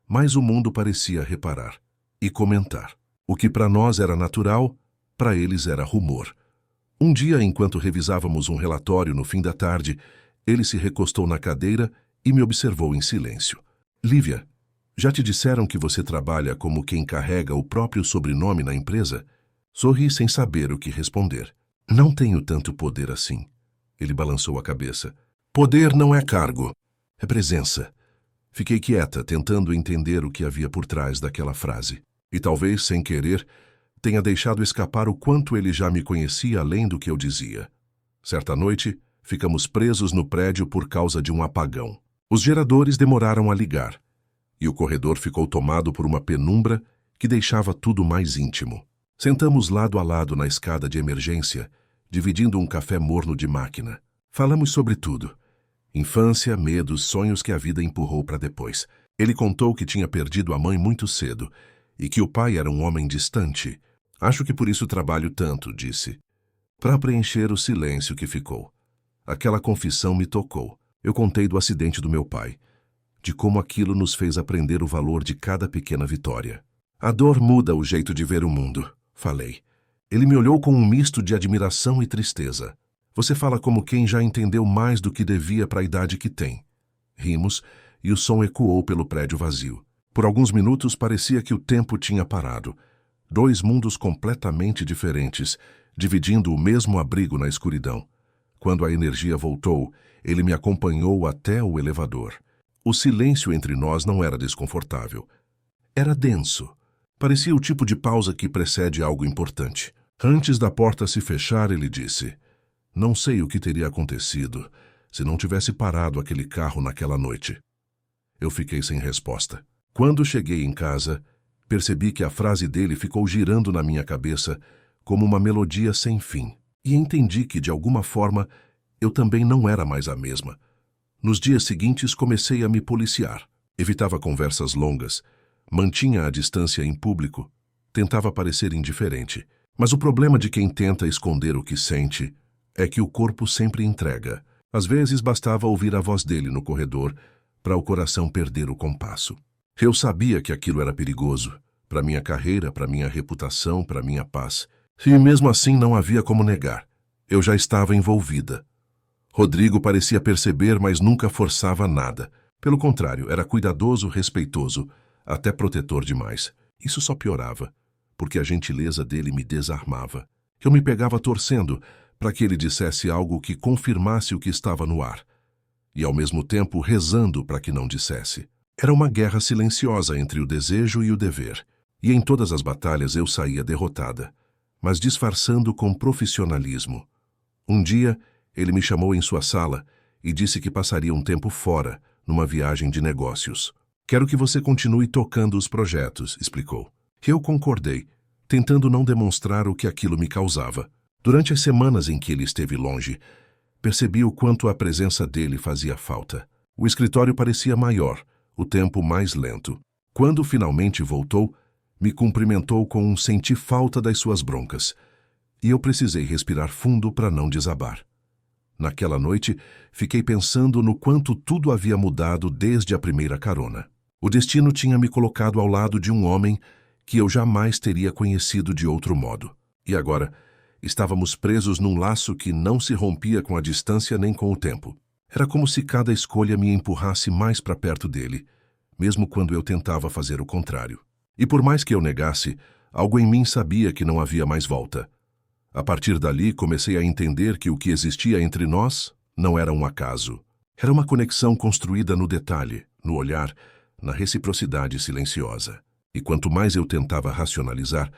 mais o mundo parecia reparar e comentar. O que para nós era natural, para eles era rumor. Um dia, enquanto revisávamos um relatório no fim da tarde, ele se recostou na cadeira e me observou em silêncio. "Lívia, já te disseram que você trabalha como quem carrega o próprio sobrenome na empresa?" Sorri sem saber o que responder. "Não tenho tanto poder assim." Ele balançou a cabeça. "Poder não é cargo, é presença." Fiquei quieta, tentando entender o que havia por trás daquela frase. E talvez, sem querer, tenha deixado escapar o quanto ele já me conhecia além do que eu dizia. Certa noite, ficamos presos no prédio por causa de um apagão. Os geradores demoraram a ligar, e o corredor ficou tomado por uma penumbra que deixava tudo mais íntimo. Sentamos lado a lado na escada de emergência, dividindo um café morno de máquina. Falamos sobre tudo. Infância, medos, sonhos que a vida empurrou para depois. Ele contou que tinha perdido a mãe muito cedo e que o pai era um homem distante. "Acho que por isso trabalho tanto", disse, para preencher o silêncio que ficou. Aquela confissão me tocou. Eu contei do acidente do meu pai, de como aquilo nos fez aprender o valor de cada pequena vitória. "A dor muda o jeito de ver o mundo", falei. Ele me olhou com um misto de admiração e tristeza. "Você fala como quem já entendeu mais do que devia para a idade que tem." Rimos e o som ecoou pelo prédio vazio. Por alguns minutos parecia que o tempo tinha parado. Dois mundos completamente diferentes, dividindo o mesmo abrigo na escuridão. Quando a energia voltou, ele me acompanhou até o elevador. O silêncio entre nós não era desconfortável. Era denso. Parecia o tipo de pausa que precede algo importante. Antes da porta se fechar, ele disse: "Não sei o que teria acontecido se não tivesse parado aquele carro naquela noite." Eu fiquei sem resposta. Quando cheguei em casa, percebi que a frase dele ficou girando na minha cabeça como uma melodia sem fim. E entendi que, de alguma forma, eu também não era mais a mesma. Nos dias seguintes comecei a me policiar. Evitava conversas longas, mantinha a distância em público, tentava parecer indiferente. Mas o problema de quem tenta esconder o que sente é que o corpo sempre entrega. Às vezes bastava ouvir a voz dele no corredor para o coração perder o compasso. Eu sabia que aquilo era perigoso, para minha carreira, para minha reputação, para minha paz. E mesmo assim não havia como negar. Eu já estava envolvida. Rodrigo parecia perceber, mas nunca forçava nada. Pelo contrário, era cuidadoso, respeitoso, até protetor demais. Isso só piorava, porque a gentileza dele me desarmava. Eu me pegava torcendo para que ele dissesse algo que confirmasse o que estava no ar, e ao mesmo tempo rezando para que não dissesse. Era uma guerra silenciosa entre o desejo e o dever, e em todas as batalhas eu saía derrotada, mas disfarçando com profissionalismo. Um dia, ele me chamou em sua sala e disse que passaria um tempo fora, numa viagem de negócios. Quero que você continue tocando os projetos, explicou. Eu concordei, tentando não demonstrar o que aquilo me causava. Durante as semanas em que ele esteve longe, percebi o quanto a presença dele fazia falta. O escritório parecia maior, o tempo mais lento. Quando finalmente voltou, me cumprimentou com um senti falta das suas broncas, e eu precisei respirar fundo para não desabar. Naquela noite, fiquei pensando no quanto tudo havia mudado desde a primeira carona. O destino tinha me colocado ao lado de um homem que eu jamais teria conhecido de outro modo. E agora, estávamos presos num laço que não se rompia com a distância nem com o tempo. Era como se cada escolha me empurrasse mais para perto dele, mesmo quando eu tentava fazer o contrário. E por mais que eu negasse, algo em mim sabia que não havia mais volta. A partir dali, comecei a entender que o que existia entre nós não era um acaso. Era uma conexão construída no detalhe, no olhar, na reciprocidade silenciosa. E quanto mais eu tentava racionalizar,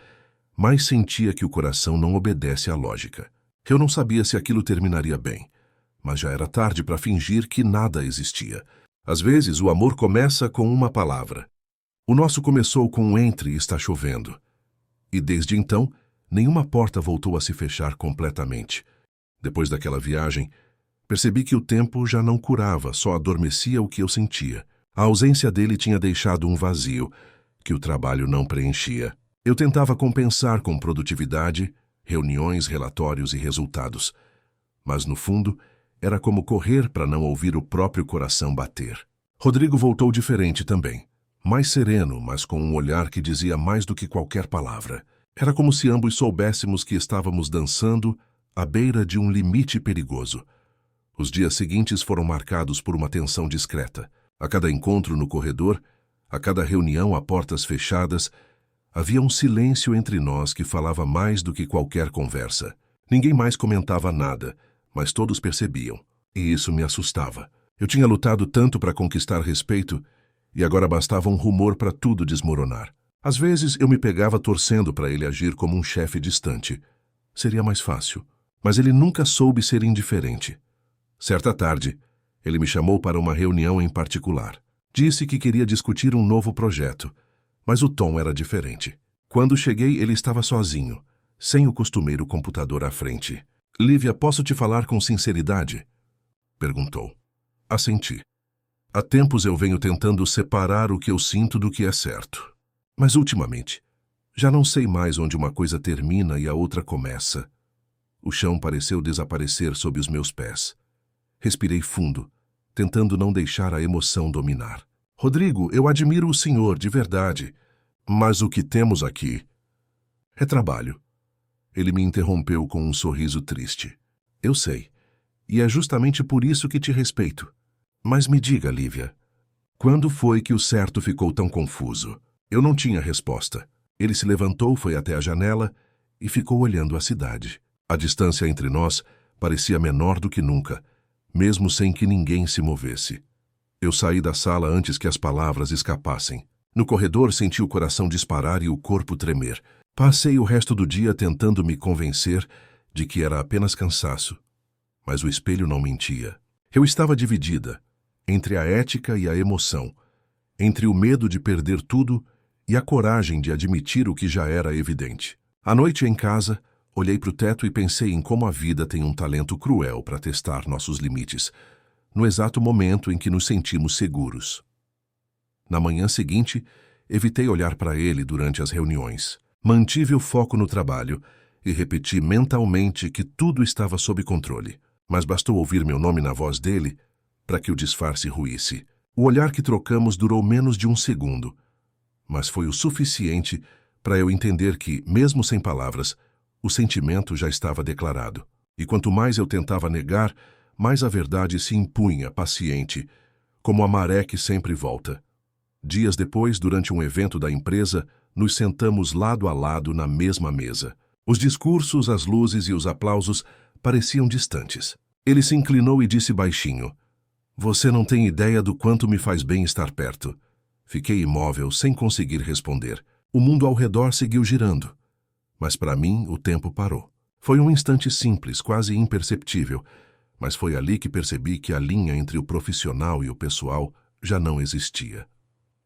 mais sentia que o coração não obedece à lógica. Eu não sabia se aquilo terminaria bem, mas já era tarde para fingir que nada existia. Às vezes, o amor começa com uma palavra. O nosso começou com um entre e está chovendo. E desde então, nenhuma porta voltou a se fechar completamente. Depois daquela viagem, percebi que o tempo já não curava, só adormecia o que eu sentia. A ausência dele tinha deixado um vazio, que o trabalho não preenchia. Eu tentava compensar com produtividade, reuniões, relatórios e resultados. Mas, no fundo, era como correr para não ouvir o próprio coração bater. Rodrigo voltou diferente também. Mais sereno, mas com um olhar que dizia mais do que qualquer palavra. Era como se ambos soubéssemos que estávamos dançando à beira de um limite perigoso. Os dias seguintes foram marcados por uma tensão discreta. A cada encontro no corredor, a cada reunião a portas fechadas, havia um silêncio entre nós que falava mais do que qualquer conversa. Ninguém mais comentava nada, mas todos percebiam, e isso me assustava. Eu tinha lutado tanto para conquistar respeito, e agora bastava um rumor para tudo desmoronar. Às vezes eu me pegava torcendo para ele agir como um chefe distante. Seria mais fácil, mas ele nunca soube ser indiferente. Certa tarde, ele me chamou para uma reunião em particular. Disse que queria discutir um novo projeto, mas o tom era diferente. Quando cheguei, ele estava sozinho, sem o costumeiro computador à frente. "Lívia, posso te falar com sinceridade?" perguntou. Assenti. Há tempos eu venho tentando separar o que eu sinto do que é certo. Mas ultimamente, já não sei mais onde uma coisa termina e a outra começa. O chão pareceu desaparecer sob os meus pés. Respirei fundo, tentando não deixar a emoção dominar. "Rodrigo, eu admiro o senhor, de verdade. Mas o que temos aqui é trabalho." Ele me interrompeu com um sorriso triste. "Eu sei. E é justamente por isso que te respeito. Mas me diga, Lívia, quando foi que o certo ficou tão confuso?" Eu não tinha resposta. Ele se levantou, foi até a janela e ficou olhando a cidade. A distância entre nós parecia menor do que nunca, mesmo sem que ninguém se movesse. Eu saí da sala antes que as palavras escapassem. No corredor senti o coração disparar e o corpo tremer. Passei o resto do dia tentando me convencer de que era apenas cansaço. Mas o espelho não mentia. Eu estava dividida entre a ética e a emoção, entre o medo de perder tudo e a coragem de admitir o que já era evidente. À noite em casa, Olhei para o teto e pensei em como a vida tem um talento cruel para testar nossos limites, no exato momento em que nos sentimos seguros. Na manhã seguinte, evitei olhar para ele durante as reuniões. Mantive o foco no trabalho e repeti mentalmente que tudo estava sob controle. Mas bastou ouvir meu nome na voz dele para que o disfarce ruísse. O olhar que trocamos durou menos de um segundo, mas foi o suficiente para eu entender que, mesmo sem palavras, o sentimento já estava declarado. E quanto mais eu tentava negar, mais a verdade se impunha, paciente, como a maré que sempre volta. Dias depois, durante um evento da empresa, nos sentamos lado a lado na mesma mesa. Os discursos, as luzes e os aplausos pareciam distantes. Ele se inclinou e disse baixinho: "Você não tem ideia do quanto me faz bem estar perto." Fiquei imóvel, sem conseguir responder. O mundo ao redor seguiu girando. Mas para mim, o tempo parou. Foi um instante simples, quase imperceptível, mas foi ali que percebi que a linha entre o profissional e o pessoal já não existia.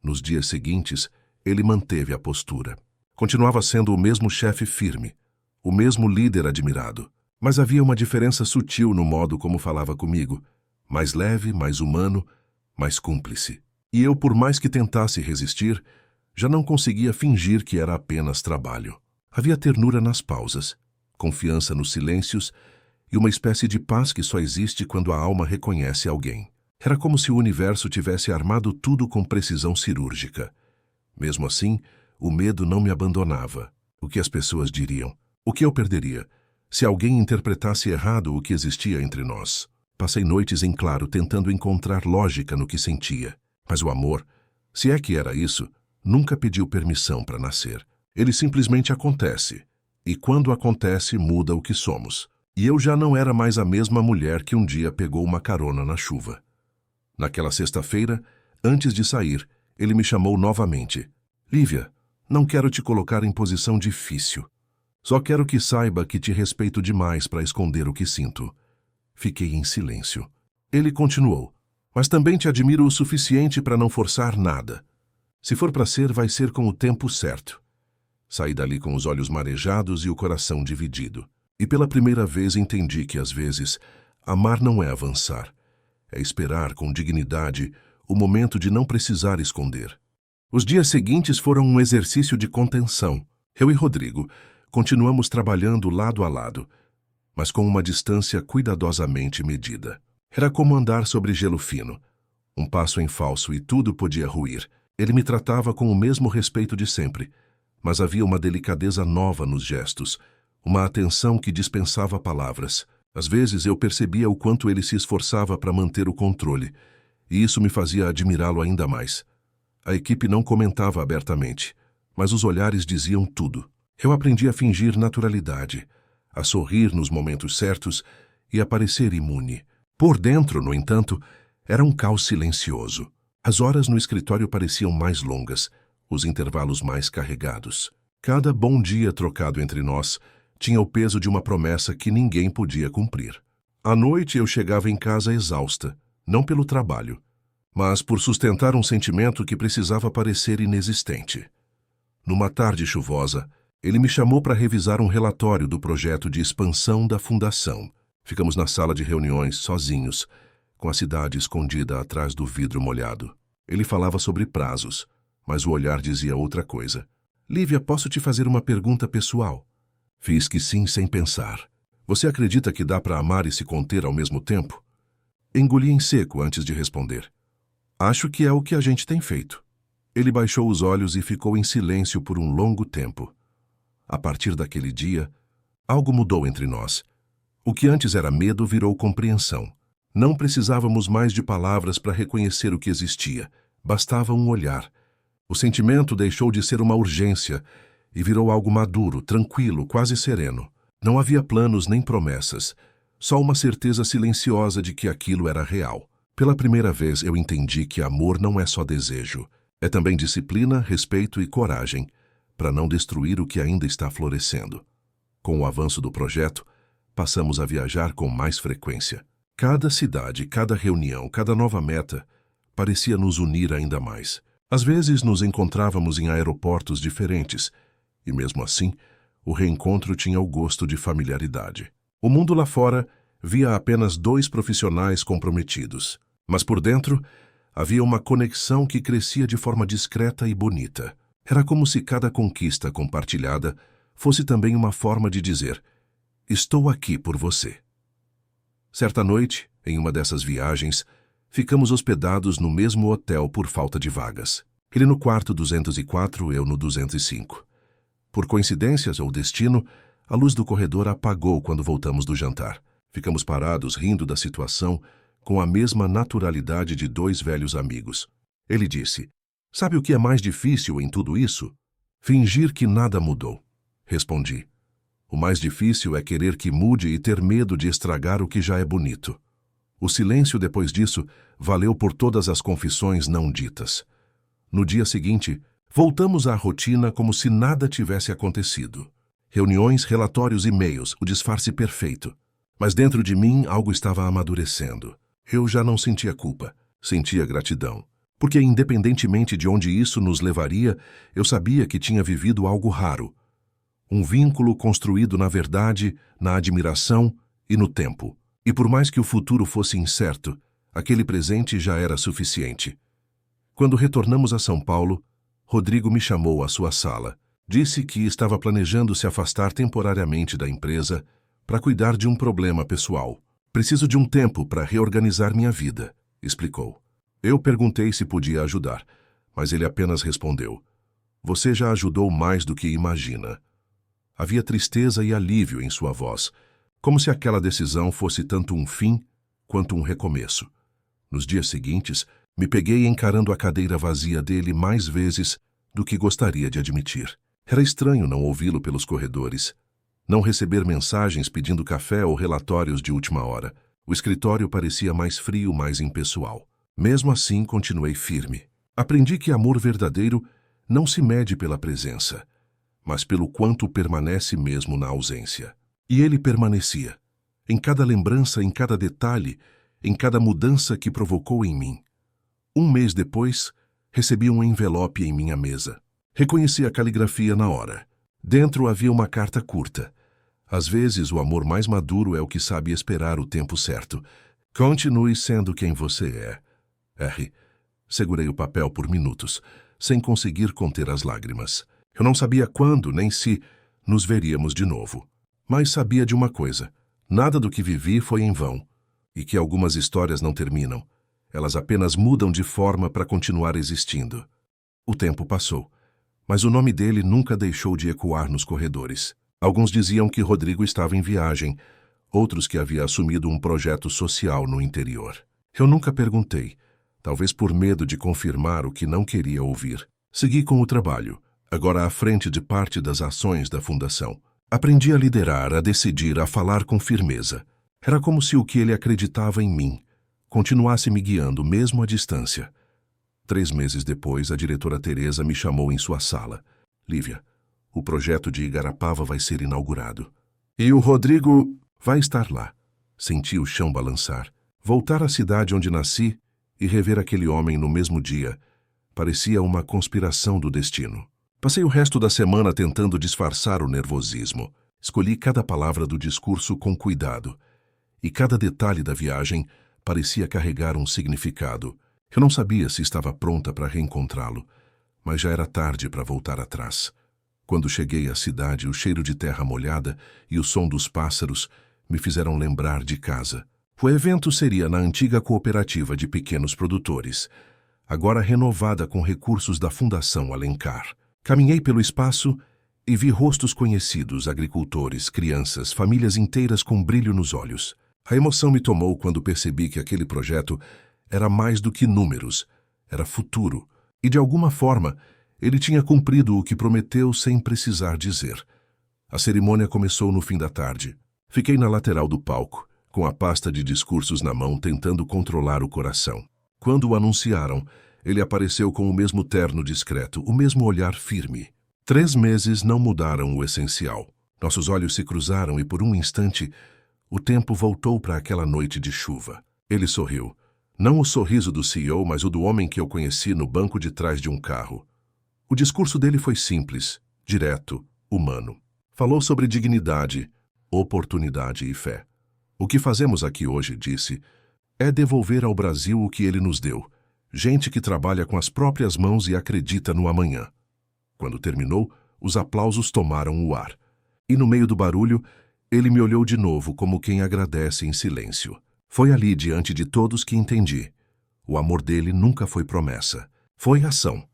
Nos dias seguintes, ele manteve a postura. Continuava sendo o mesmo chefe firme, o mesmo líder admirado, mas havia uma diferença sutil no modo como falava comigo, mais leve, mais humano, mais cúmplice. E eu, por mais que tentasse resistir, já não conseguia fingir que era apenas trabalho. Havia ternura nas pausas, confiança nos silêncios e uma espécie de paz que só existe quando a alma reconhece alguém. Era como se o universo tivesse armado tudo com precisão cirúrgica. Mesmo assim, o medo não me abandonava. O que as pessoas diriam? O que eu perderia se alguém interpretasse errado o que existia entre nós? Passei noites em claro tentando encontrar lógica no que sentia. Mas o amor, se é que era isso, nunca pediu permissão para nascer. Ele simplesmente acontece. E quando acontece, muda o que somos. E eu já não era mais a mesma mulher que um dia pegou uma carona na chuva. Naquela sexta-feira, antes de sair, ele me chamou novamente. "Lívia, não quero te colocar em posição difícil. Só quero que saiba que te respeito demais para esconder o que sinto." Fiquei em silêncio. Ele continuou. "Mas também te admiro o suficiente para não forçar nada. Se for para ser, vai ser com o tempo certo." Saí dali com os olhos marejados e o coração dividido. E pela primeira vez entendi que, às vezes, amar não é avançar. É esperar com dignidade o momento de não precisar esconder. Os dias seguintes foram um exercício de contenção. Eu e Rodrigo continuamos trabalhando lado a lado, mas com uma distância cuidadosamente medida. Era como andar sobre gelo fino. Um passo em falso e tudo podia ruir. Ele me tratava com o mesmo respeito de sempre, mas havia uma delicadeza nova nos gestos, uma atenção que dispensava palavras. Às vezes eu percebia o quanto ele se esforçava para manter o controle, e isso me fazia admirá-lo ainda mais. A equipe não comentava abertamente, mas os olhares diziam tudo. Eu aprendi a fingir naturalidade, a sorrir nos momentos certos e a parecer imune. Por dentro, no entanto, era um caos silencioso. As horas no escritório pareciam mais longas, os intervalos mais carregados. Cada bom dia trocado entre nós tinha o peso de uma promessa que ninguém podia cumprir. À noite eu chegava em casa exausta, não pelo trabalho, mas por sustentar um sentimento que precisava parecer inexistente. Numa tarde chuvosa, ele me chamou para revisar um relatório do projeto de expansão da fundação. Ficamos na sala de reuniões, sozinhos, com a cidade escondida atrás do vidro molhado. Ele falava sobre prazos, mas o olhar dizia outra coisa. "Lívia, posso te fazer uma pergunta pessoal?" Fiz que sim, sem pensar. "Você acredita que dá para amar e se conter ao mesmo tempo?" Engoli em seco antes de responder. "Acho que é o que a gente tem feito." Ele baixou os olhos e ficou em silêncio por um longo tempo. A partir daquele dia, algo mudou entre nós. O que antes era medo virou compreensão. Não precisávamos mais de palavras para reconhecer o que existia. Bastava um olhar. O sentimento deixou de ser uma urgência e virou algo maduro, tranquilo, quase sereno. Não havia planos nem promessas, só uma certeza silenciosa de que aquilo era real. Pela primeira vez eu entendi que amor não é só desejo. É também disciplina, respeito e coragem, para não destruir o que ainda está florescendo. Com o avanço do projeto, passamos a viajar com mais frequência. Cada cidade, cada reunião, cada nova meta parecia nos unir ainda mais. Às vezes nos encontrávamos em aeroportos diferentes, e mesmo assim, O reencontro tinha o gosto de familiaridade. O mundo lá fora via apenas dois profissionais comprometidos, mas por dentro havia uma conexão que crescia de forma discreta e bonita. Era como se cada conquista compartilhada fosse também uma forma de dizer: estou aqui por você. Certa noite, em uma dessas viagens, ficamos hospedados no mesmo hotel por falta de vagas. Ele no quarto 204, eu no 205. Por coincidências ou destino, a luz do corredor apagou quando voltamos do jantar. Ficamos parados rindo da situação com a mesma naturalidade de dois velhos amigos. Ele disse: sabe o que é mais difícil em tudo isso? Fingir que nada mudou. Respondi: o mais difícil é querer que mude e ter medo de estragar o que já é bonito. O silêncio depois disso valeu por todas as confissões não ditas. No dia seguinte, voltamos à rotina como se nada tivesse acontecido. Reuniões, relatórios, e-mails, o disfarce perfeito. Mas dentro de mim algo estava amadurecendo. Eu já não sentia culpa, sentia gratidão. Porque independentemente de onde isso nos levaria, eu sabia que tinha vivido algo raro. Um vínculo construído na verdade, na admiração e no tempo. E por mais que o futuro fosse incerto, aquele presente já era suficiente. Quando retornamos a São Paulo, Rodrigo me chamou à sua sala. Disse que estava planejando se afastar temporariamente da empresa para cuidar de um problema pessoal. Preciso de um tempo para reorganizar minha vida, explicou. Eu perguntei se podia ajudar, mas ele apenas respondeu: você já ajudou mais do que imagina. Havia tristeza e alívio em sua voz, como se aquela decisão fosse tanto um fim quanto um recomeço. Nos dias seguintes, me peguei encarando a cadeira vazia dele mais vezes do que gostaria de admitir. Era estranho não ouvi-lo pelos corredores, não receber mensagens pedindo café ou relatórios de última hora. O escritório parecia mais frio, mais impessoal. Mesmo assim, continuei firme. Aprendi que amor verdadeiro não se mede pela presença, mas pelo quanto permanece mesmo na ausência. E ele permanecia, em cada lembrança, em cada detalhe, em cada mudança que provocou em mim. Um mês depois, recebi um envelope em minha mesa. Reconheci a caligrafia na hora. Dentro havia uma carta curta. Às vezes, o amor mais maduro é o que sabe esperar o tempo certo. Continue sendo quem você é. R. Segurei o papel por minutos, sem conseguir conter as lágrimas. Eu não sabia quando, nem se nos veríamos de novo. Mas sabia de uma coisa: nada do que vivi foi em vão. E que algumas histórias não terminam. Elas apenas mudam de forma para continuar existindo. O tempo passou, mas o nome dele nunca deixou de ecoar nos corredores. Alguns diziam que Rodrigo estava em viagem, outros que havia assumido um projeto social no interior. Eu nunca perguntei, talvez por medo de confirmar o que não queria ouvir. Segui com o trabalho, agora à frente de parte das ações da fundação. Aprendi a liderar, a decidir, a falar com firmeza. Era como se o que ele acreditava em mim continuasse me guiando, mesmo à distância. 3 meses depois, a diretora Teresa me chamou em sua sala. Lívia, o projeto de Igarapava vai ser inaugurado. E o Rodrigo vai estar lá. Senti o chão balançar. Voltar à cidade onde nasci e rever aquele homem no mesmo dia parecia uma conspiração do destino. Passei o resto da semana tentando disfarçar o nervosismo. Escolhi cada palavra do discurso com cuidado, e cada detalhe da viagem parecia carregar um significado. Eu não sabia se estava pronta para reencontrá-lo, mas já era tarde para voltar atrás. Quando cheguei à cidade, o cheiro de terra molhada e o som dos pássaros me fizeram lembrar de casa. O evento seria na antiga cooperativa de pequenos produtores, agora renovada com recursos da Fundação Alencar. Caminhei pelo espaço e vi rostos conhecidos, agricultores, crianças, famílias inteiras com brilho nos olhos. A emoção me tomou quando percebi que aquele projeto era mais do que números, era futuro. E de alguma forma, ele tinha cumprido o que prometeu sem precisar dizer. A cerimônia começou no fim da tarde. Fiquei na lateral do palco, com a pasta de discursos na mão, tentando controlar o coração. Quando o anunciaram, ele apareceu com o mesmo terno discreto, o mesmo olhar firme. 3 meses não mudaram o essencial. Nossos olhos se cruzaram e, por um instante, o tempo voltou para aquela noite de chuva. Ele sorriu. Não o sorriso do CEO, mas o do homem que eu conheci no banco de trás de um carro. O discurso dele foi simples, direto, humano. Falou sobre dignidade, oportunidade e fé. O que fazemos aqui hoje, disse, é devolver ao Brasil o que ele nos deu. Gente que trabalha com as próprias mãos e acredita no amanhã. Quando terminou, os aplausos tomaram o ar. E no meio do barulho, ele me olhou de novo como quem agradece em silêncio. Foi ali, diante de todos, que entendi. O amor dele nunca foi promessa. Foi ação.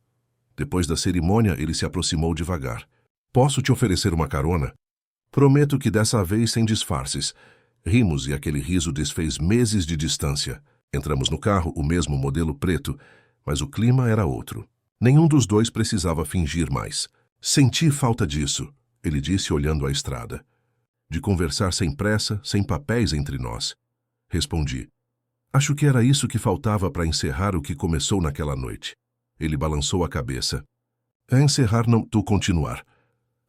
Depois da cerimônia, ele se aproximou devagar. Posso te oferecer uma carona? Prometo que dessa vez sem disfarces. Rimos e aquele riso desfez meses de distância. Entramos no carro, o mesmo modelo preto, mas o clima era outro. Nenhum dos dois precisava fingir mais. Senti falta disso, ele disse olhando a estrada. De conversar sem pressa, sem papéis entre nós. Respondi. Acho que era isso que faltava para encerrar o que começou naquela noite. Ele balançou a cabeça. É encerrar, não tu continuar.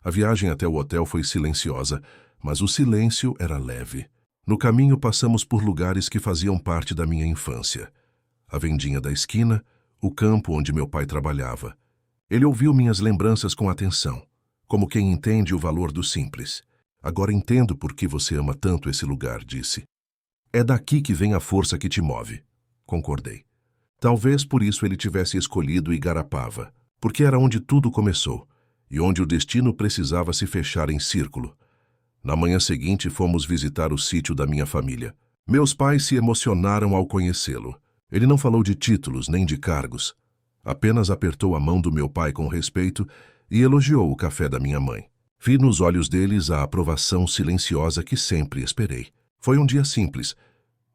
A viagem até o hotel foi silenciosa, mas o silêncio era leve. No caminho passamos por lugares que faziam parte da minha infância. A vendinha da esquina, o campo onde meu pai trabalhava. Ele ouviu minhas lembranças com atenção, como quem entende o valor do simples. Agora entendo por que você ama tanto esse lugar, disse. É daqui que vem a força que te move. Concordei. Talvez por isso ele tivesse escolhido Igarapava, porque era onde tudo começou, e onde o destino precisava se fechar em círculo. Na manhã seguinte, fomos visitar o sítio da minha família. Meus pais se emocionaram ao conhecê-lo. Ele não falou de títulos nem de cargos. Apenas apertou a mão do meu pai com respeito e elogiou o café da minha mãe. Vi nos olhos deles a aprovação silenciosa que sempre esperei. Foi um dia simples,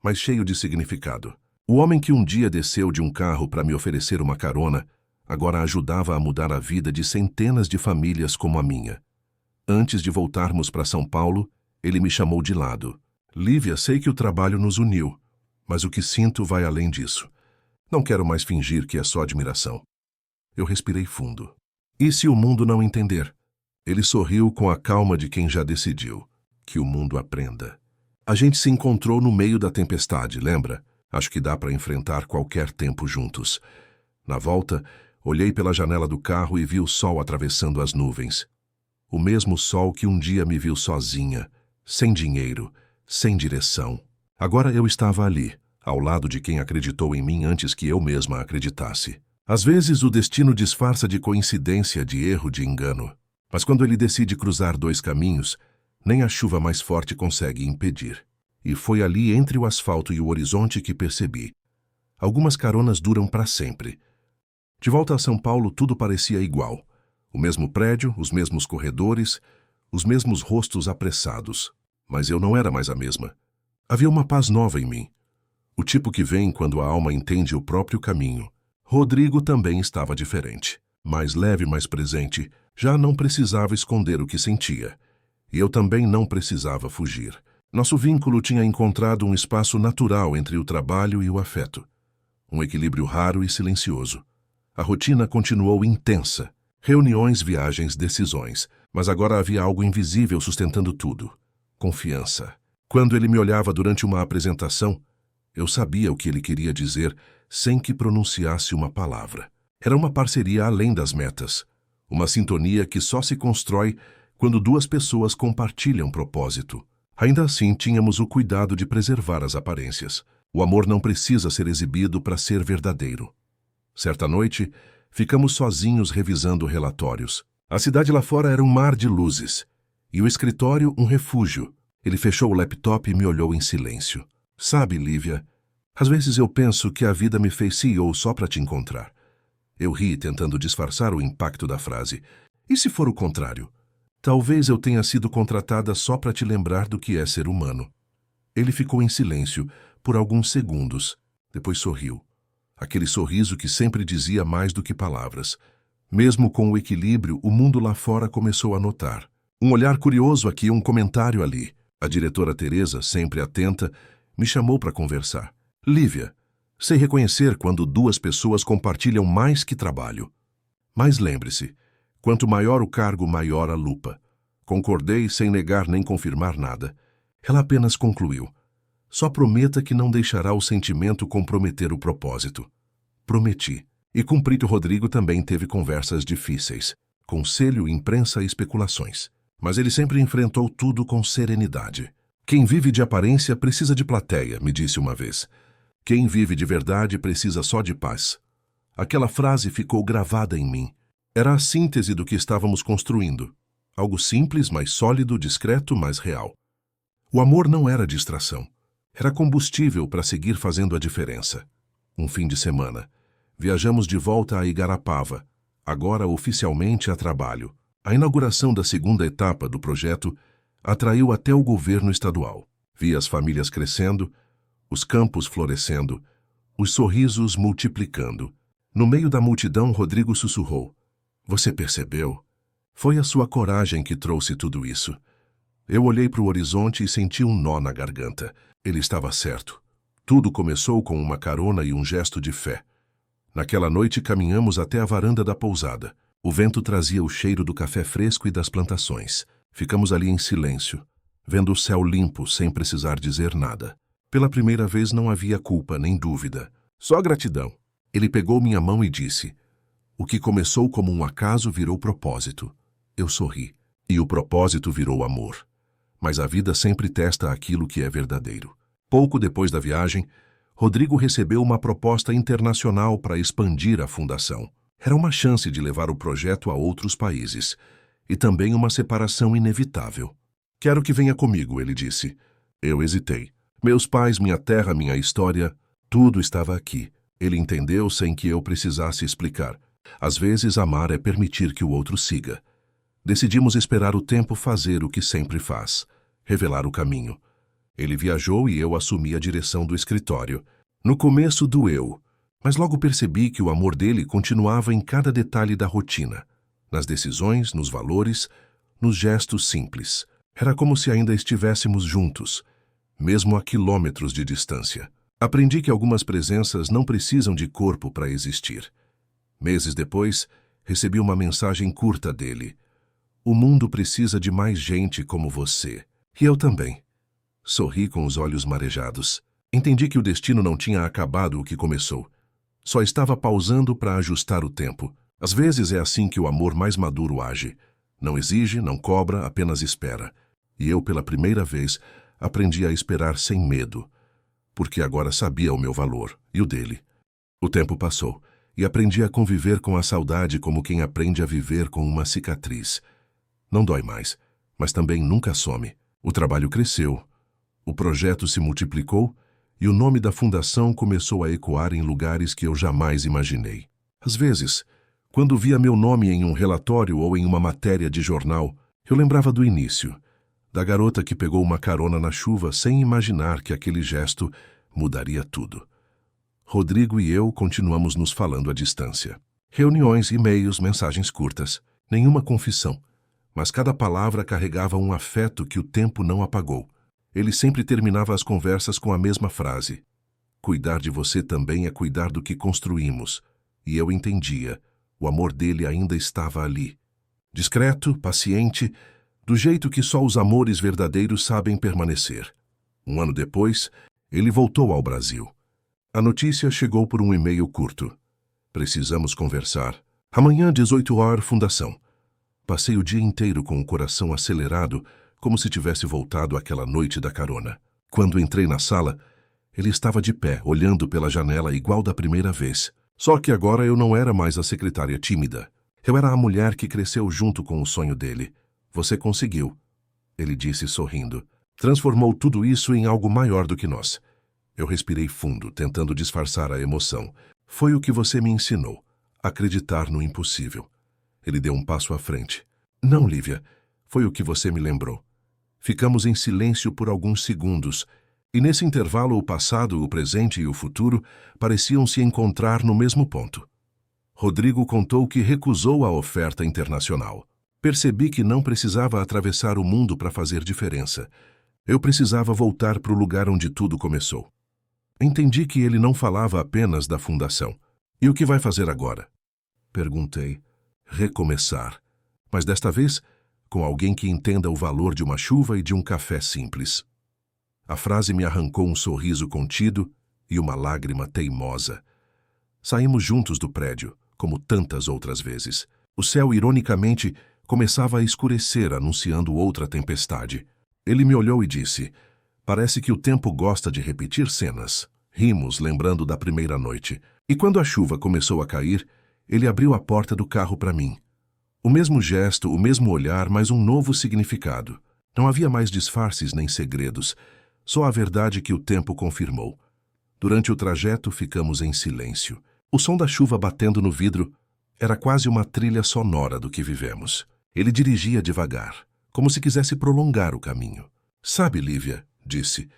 mas cheio de significado. O homem que um dia desceu de um carro para me oferecer uma carona, agora ajudava a mudar a vida de centenas de famílias como a minha. Antes de voltarmos para São Paulo, ele me chamou de lado. Lívia, sei que o trabalho nos uniu, mas o que sinto vai além disso. Não quero mais fingir que é só admiração. Eu respirei fundo. E se o mundo não entender? Ele sorriu com a calma de quem já decidiu. Que o mundo aprenda. A gente se encontrou no meio da tempestade, lembra? Acho que dá para enfrentar qualquer tempo juntos. Na volta, olhei pela janela do carro e vi o sol atravessando as nuvens. O mesmo sol que um dia me viu sozinha, sem dinheiro, sem direção. Agora eu estava ali, ao lado de quem acreditou em mim antes que eu mesma acreditasse. Às vezes o destino disfarça de coincidência, de erro, de engano. Mas quando ele decide cruzar dois caminhos, nem a chuva mais forte consegue impedir. E foi ali entre o asfalto e o horizonte que percebi. Algumas caronas duram para sempre. De volta a São Paulo, tudo parecia igual. O mesmo prédio, os mesmos corredores, os mesmos rostos apressados. Mas eu não era mais a mesma. Havia uma paz nova em mim. O tipo que vem quando a alma entende o próprio caminho. Rodrigo também estava diferente. Mais leve, mais presente, já não precisava esconder o que sentia. E eu também não precisava fugir. Nosso vínculo tinha encontrado um espaço natural entre o trabalho e o afeto. Um equilíbrio raro e silencioso. A rotina continuou intensa. Reuniões, viagens, decisões. Mas agora havia algo invisível sustentando tudo. Confiança. Quando ele me olhava durante uma apresentação, eu sabia o que ele queria dizer sem que pronunciasse uma palavra. Era uma parceria além das metas. Uma sintonia que só se constrói quando duas pessoas compartilham propósito. Ainda assim, tínhamos o cuidado de preservar as aparências. O amor não precisa ser exibido para ser verdadeiro. Certa noite, ficamos sozinhos revisando relatórios. A cidade lá fora era um mar de luzes, e o escritório um refúgio. Ele fechou o laptop e me olhou em silêncio. Sabe, Lívia, às vezes eu penso que a vida me fez CEO só para te encontrar. Eu ri, tentando disfarçar o impacto da frase. E se for o contrário? Talvez eu tenha sido contratada só para te lembrar do que é ser humano. Ele ficou em silêncio por alguns segundos, depois sorriu. Aquele sorriso que sempre dizia mais do que palavras. Mesmo com o equilíbrio, o mundo lá fora começou a notar. Um olhar curioso aqui, um comentário ali. A diretora Teresa, sempre atenta, me chamou para conversar. Lívia, sei reconhecer quando duas pessoas compartilham mais que trabalho. Mas lembre-se, quanto maior o cargo, maior a lupa. Concordei sem negar nem confirmar nada. Ela apenas concluiu. Só prometa que não deixará o sentimento comprometer o propósito. Prometi. E Cumprido Rodrigo também teve conversas difíceis. Conselho, imprensa e especulações. Mas ele sempre enfrentou tudo com serenidade. Quem vive de aparência precisa de plateia, me disse uma vez. Quem vive de verdade precisa só de paz. Aquela frase ficou gravada em mim. Era a síntese do que estávamos construindo. Algo simples, mas sólido, discreto, mas real. O amor não era distração. Era combustível para seguir fazendo a diferença. Um fim de semana. Viajamos de volta a Igarapava, agora oficialmente a trabalho. A inauguração da segunda etapa do projeto atraiu até o governo estadual. Vi as famílias crescendo, os campos florescendo, os sorrisos multiplicando. No meio da multidão, Rodrigo sussurrou. Você percebeu? Foi a sua coragem que trouxe tudo isso. Eu olhei para o horizonte e senti um nó na garganta. Ele estava certo. Tudo começou com uma carona e um gesto de fé. Naquela noite caminhamos até a varanda da pousada. O vento trazia o cheiro do café fresco e das plantações. Ficamos ali em silêncio, vendo o céu limpo sem precisar dizer nada. Pela primeira vez não havia culpa nem dúvida, só gratidão. Ele pegou minha mão e disse: o que começou como um acaso virou propósito. Eu sorri. E o propósito virou amor. Mas a vida sempre testa aquilo que é verdadeiro. Pouco depois da viagem, Rodrigo recebeu uma proposta internacional para expandir a fundação. Era uma chance de levar o projeto a outros países. E também uma separação inevitável. Quero que venha comigo, ele disse. Eu hesitei. Meus pais, minha terra, minha história, tudo estava aqui. Ele entendeu sem que eu precisasse explicar. Às vezes, amar é permitir que o outro siga. Decidimos esperar o tempo fazer o que sempre faz, revelar o caminho. Ele viajou e eu assumi a direção do escritório. No começo doeu, mas logo percebi que o amor dele continuava em cada detalhe da rotina, nas decisões, nos valores, nos gestos simples. Era como se ainda estivéssemos juntos, mesmo a quilômetros de distância. Aprendi que algumas presenças não precisam de corpo para existir. Meses depois, recebi uma mensagem curta dele. O mundo precisa de mais gente como você. E eu também. Sorri com os olhos marejados. Entendi que o destino não tinha acabado o que começou. Só estava pausando para ajustar o tempo. Às vezes é assim que o amor mais maduro age. Não exige, não cobra, apenas espera. E eu, pela primeira vez, aprendi a esperar sem medo, porque agora sabia o meu valor e o dele. O tempo passou, e aprendi a conviver com a saudade como quem aprende a viver com uma cicatriz. Não dói mais, mas também nunca some. O trabalho cresceu, o projeto se multiplicou e o nome da fundação começou a ecoar em lugares que eu jamais imaginei. Às vezes, quando via meu nome em um relatório ou em uma matéria de jornal, eu lembrava do início, da garota que pegou uma carona na chuva sem imaginar que aquele gesto mudaria tudo. Rodrigo e eu continuamos nos falando à distância. Reuniões, e-mails, mensagens curtas, nenhuma confissão. Mas cada palavra carregava um afeto que o tempo não apagou. Ele sempre terminava as conversas com a mesma frase. Cuidar de você também é cuidar do que construímos. E eu entendia. O amor dele ainda estava ali. Discreto, paciente, do jeito que só os amores verdadeiros sabem permanecer. Um ano depois, ele voltou ao Brasil. A notícia chegou por um e-mail curto. Precisamos conversar. Amanhã, 18 horas, fundação. Passei o dia inteiro com o coração acelerado, como se tivesse voltado àquela noite da carona. Quando entrei na sala, ele estava de pé, olhando pela janela igual da primeira vez. Só que agora eu não era mais a secretária tímida. Eu era a mulher que cresceu junto com o sonho dele. Você conseguiu, ele disse sorrindo. Transformou tudo isso em algo maior do que nós. Eu respirei fundo, tentando disfarçar a emoção. Foi o que você me ensinou, acreditar no impossível. Ele deu um passo à frente. Não, Lívia, foi o que você me lembrou. Ficamos em silêncio por alguns segundos, e nesse intervalo o passado, o presente e o futuro pareciam se encontrar no mesmo ponto. Rodrigo contou que recusou a oferta internacional. Percebi que não precisava atravessar o mundo para fazer diferença. Eu precisava voltar para o lugar onde tudo começou. Entendi que ele não falava apenas da fundação. E o que vai fazer agora? Perguntei. Recomeçar. Mas desta vez, com alguém que entenda o valor de uma chuva e de um café simples. A frase me arrancou um sorriso contido e uma lágrima teimosa. Saímos juntos do prédio, como tantas outras vezes. O céu, ironicamente, Começava a escurecer, anunciando outra tempestade. Ele me olhou e disse: "Parece que o tempo gosta de repetir cenas." Rimos, lembrando da primeira noite. E quando a chuva começou a cair, ele abriu a porta do carro para mim. O mesmo gesto, o mesmo olhar, mas um novo significado. Não havia mais disfarces nem segredos, só a verdade que o tempo confirmou. Durante o trajeto, ficamos em silêncio. O som da chuva batendo no vidro era quase uma trilha sonora do que vivemos. Ele dirigia devagar, como se quisesse prolongar o caminho. "Sabe, Lívia", disse,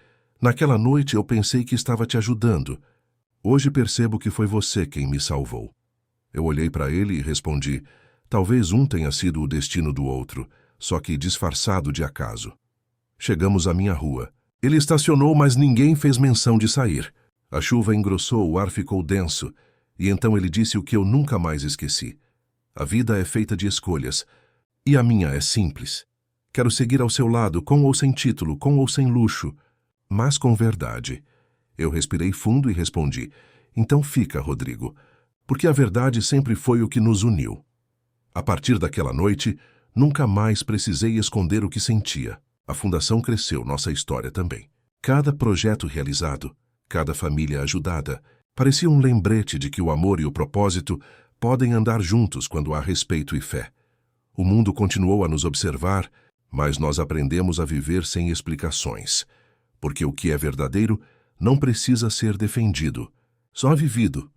"naquela noite eu pensei que estava te ajudando. Hoje percebo que foi você quem me salvou." Eu olhei para ele e respondi: "Talvez um tenha sido o destino do outro, só que disfarçado de acaso." Chegamos à minha rua. Ele estacionou, mas ninguém fez menção de sair. A chuva engrossou, o ar ficou denso, e então ele disse o que eu nunca mais esqueci: "A vida é feita de escolhas, e a minha é simples. Quero seguir ao seu lado, com ou sem título, com ou sem luxo, mas com verdade." Eu respirei fundo e respondi: "Então fica, Rodrigo, porque a verdade sempre foi o que nos uniu." A partir daquela noite, nunca mais precisei esconder o que sentia. A fundação cresceu, nossa história também. Cada projeto realizado, cada família ajudada, parecia um lembrete de que o amor e o propósito podem andar juntos quando há respeito e fé. O mundo continuou a nos observar, mas nós aprendemos a viver sem explicações, porque o que é verdadeiro não precisa ser defendido, só vivido.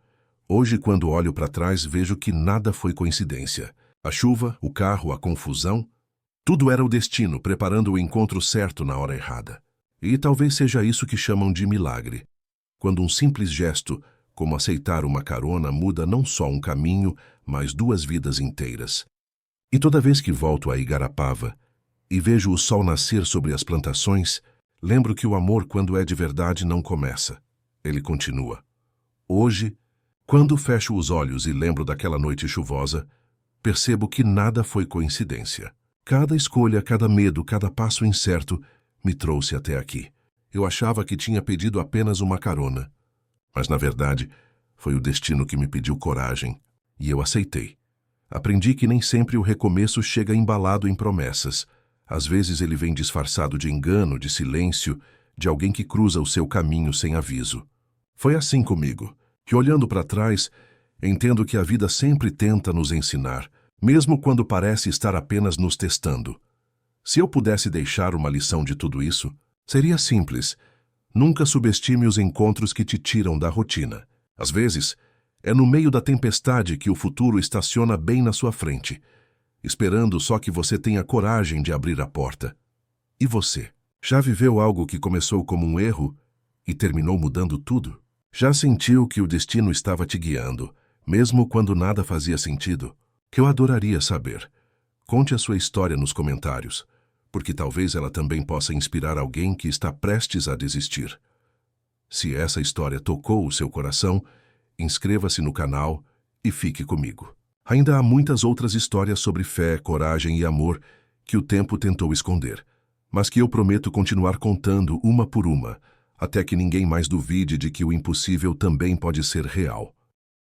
Hoje, quando olho para trás, vejo que nada foi coincidência. A chuva, o carro, a confusão, tudo era o destino, preparando o encontro certo na hora errada. E talvez seja isso que chamam de milagre. Quando um simples gesto, como aceitar uma carona, muda não só um caminho, mas 2 vidas inteiras. E toda vez que volto a Igarapava e vejo o sol nascer sobre as plantações, lembro que o amor, quando é de verdade, não começa. Ele continua. Hoje, quando fecho os olhos e lembro daquela noite chuvosa, percebo que nada foi coincidência. Cada escolha, cada medo, cada passo incerto me trouxe até aqui. Eu achava que tinha pedido apenas uma carona, mas na verdade foi o destino que me pediu coragem, e eu aceitei. Aprendi que nem sempre o recomeço chega embalado em promessas. Às vezes ele vem disfarçado de engano, de silêncio, de alguém que cruza o seu caminho sem aviso. Foi assim comigo, que olhando para trás, entendo que a vida sempre tenta nos ensinar, mesmo quando parece estar apenas nos testando. Se eu pudesse deixar uma lição de tudo isso, seria simples. Nunca subestime os encontros que te tiram da rotina. Às vezes, é no meio da tempestade que o futuro estaciona bem na sua frente, esperando só que você tenha coragem de abrir a porta. E você? Já viveu algo que começou como um erro e terminou mudando tudo? Já sentiu que o destino estava te guiando, mesmo quando nada fazia sentido? Que eu adoraria saber. Conte a sua história nos comentários, porque talvez ela também possa inspirar alguém que está prestes a desistir. Se essa história tocou o seu coração, inscreva-se no canal e fique comigo. Ainda há muitas outras histórias sobre fé, coragem e amor que o tempo tentou esconder, mas que eu prometo continuar contando uma por uma, até que ninguém mais duvide de que o impossível também pode ser real.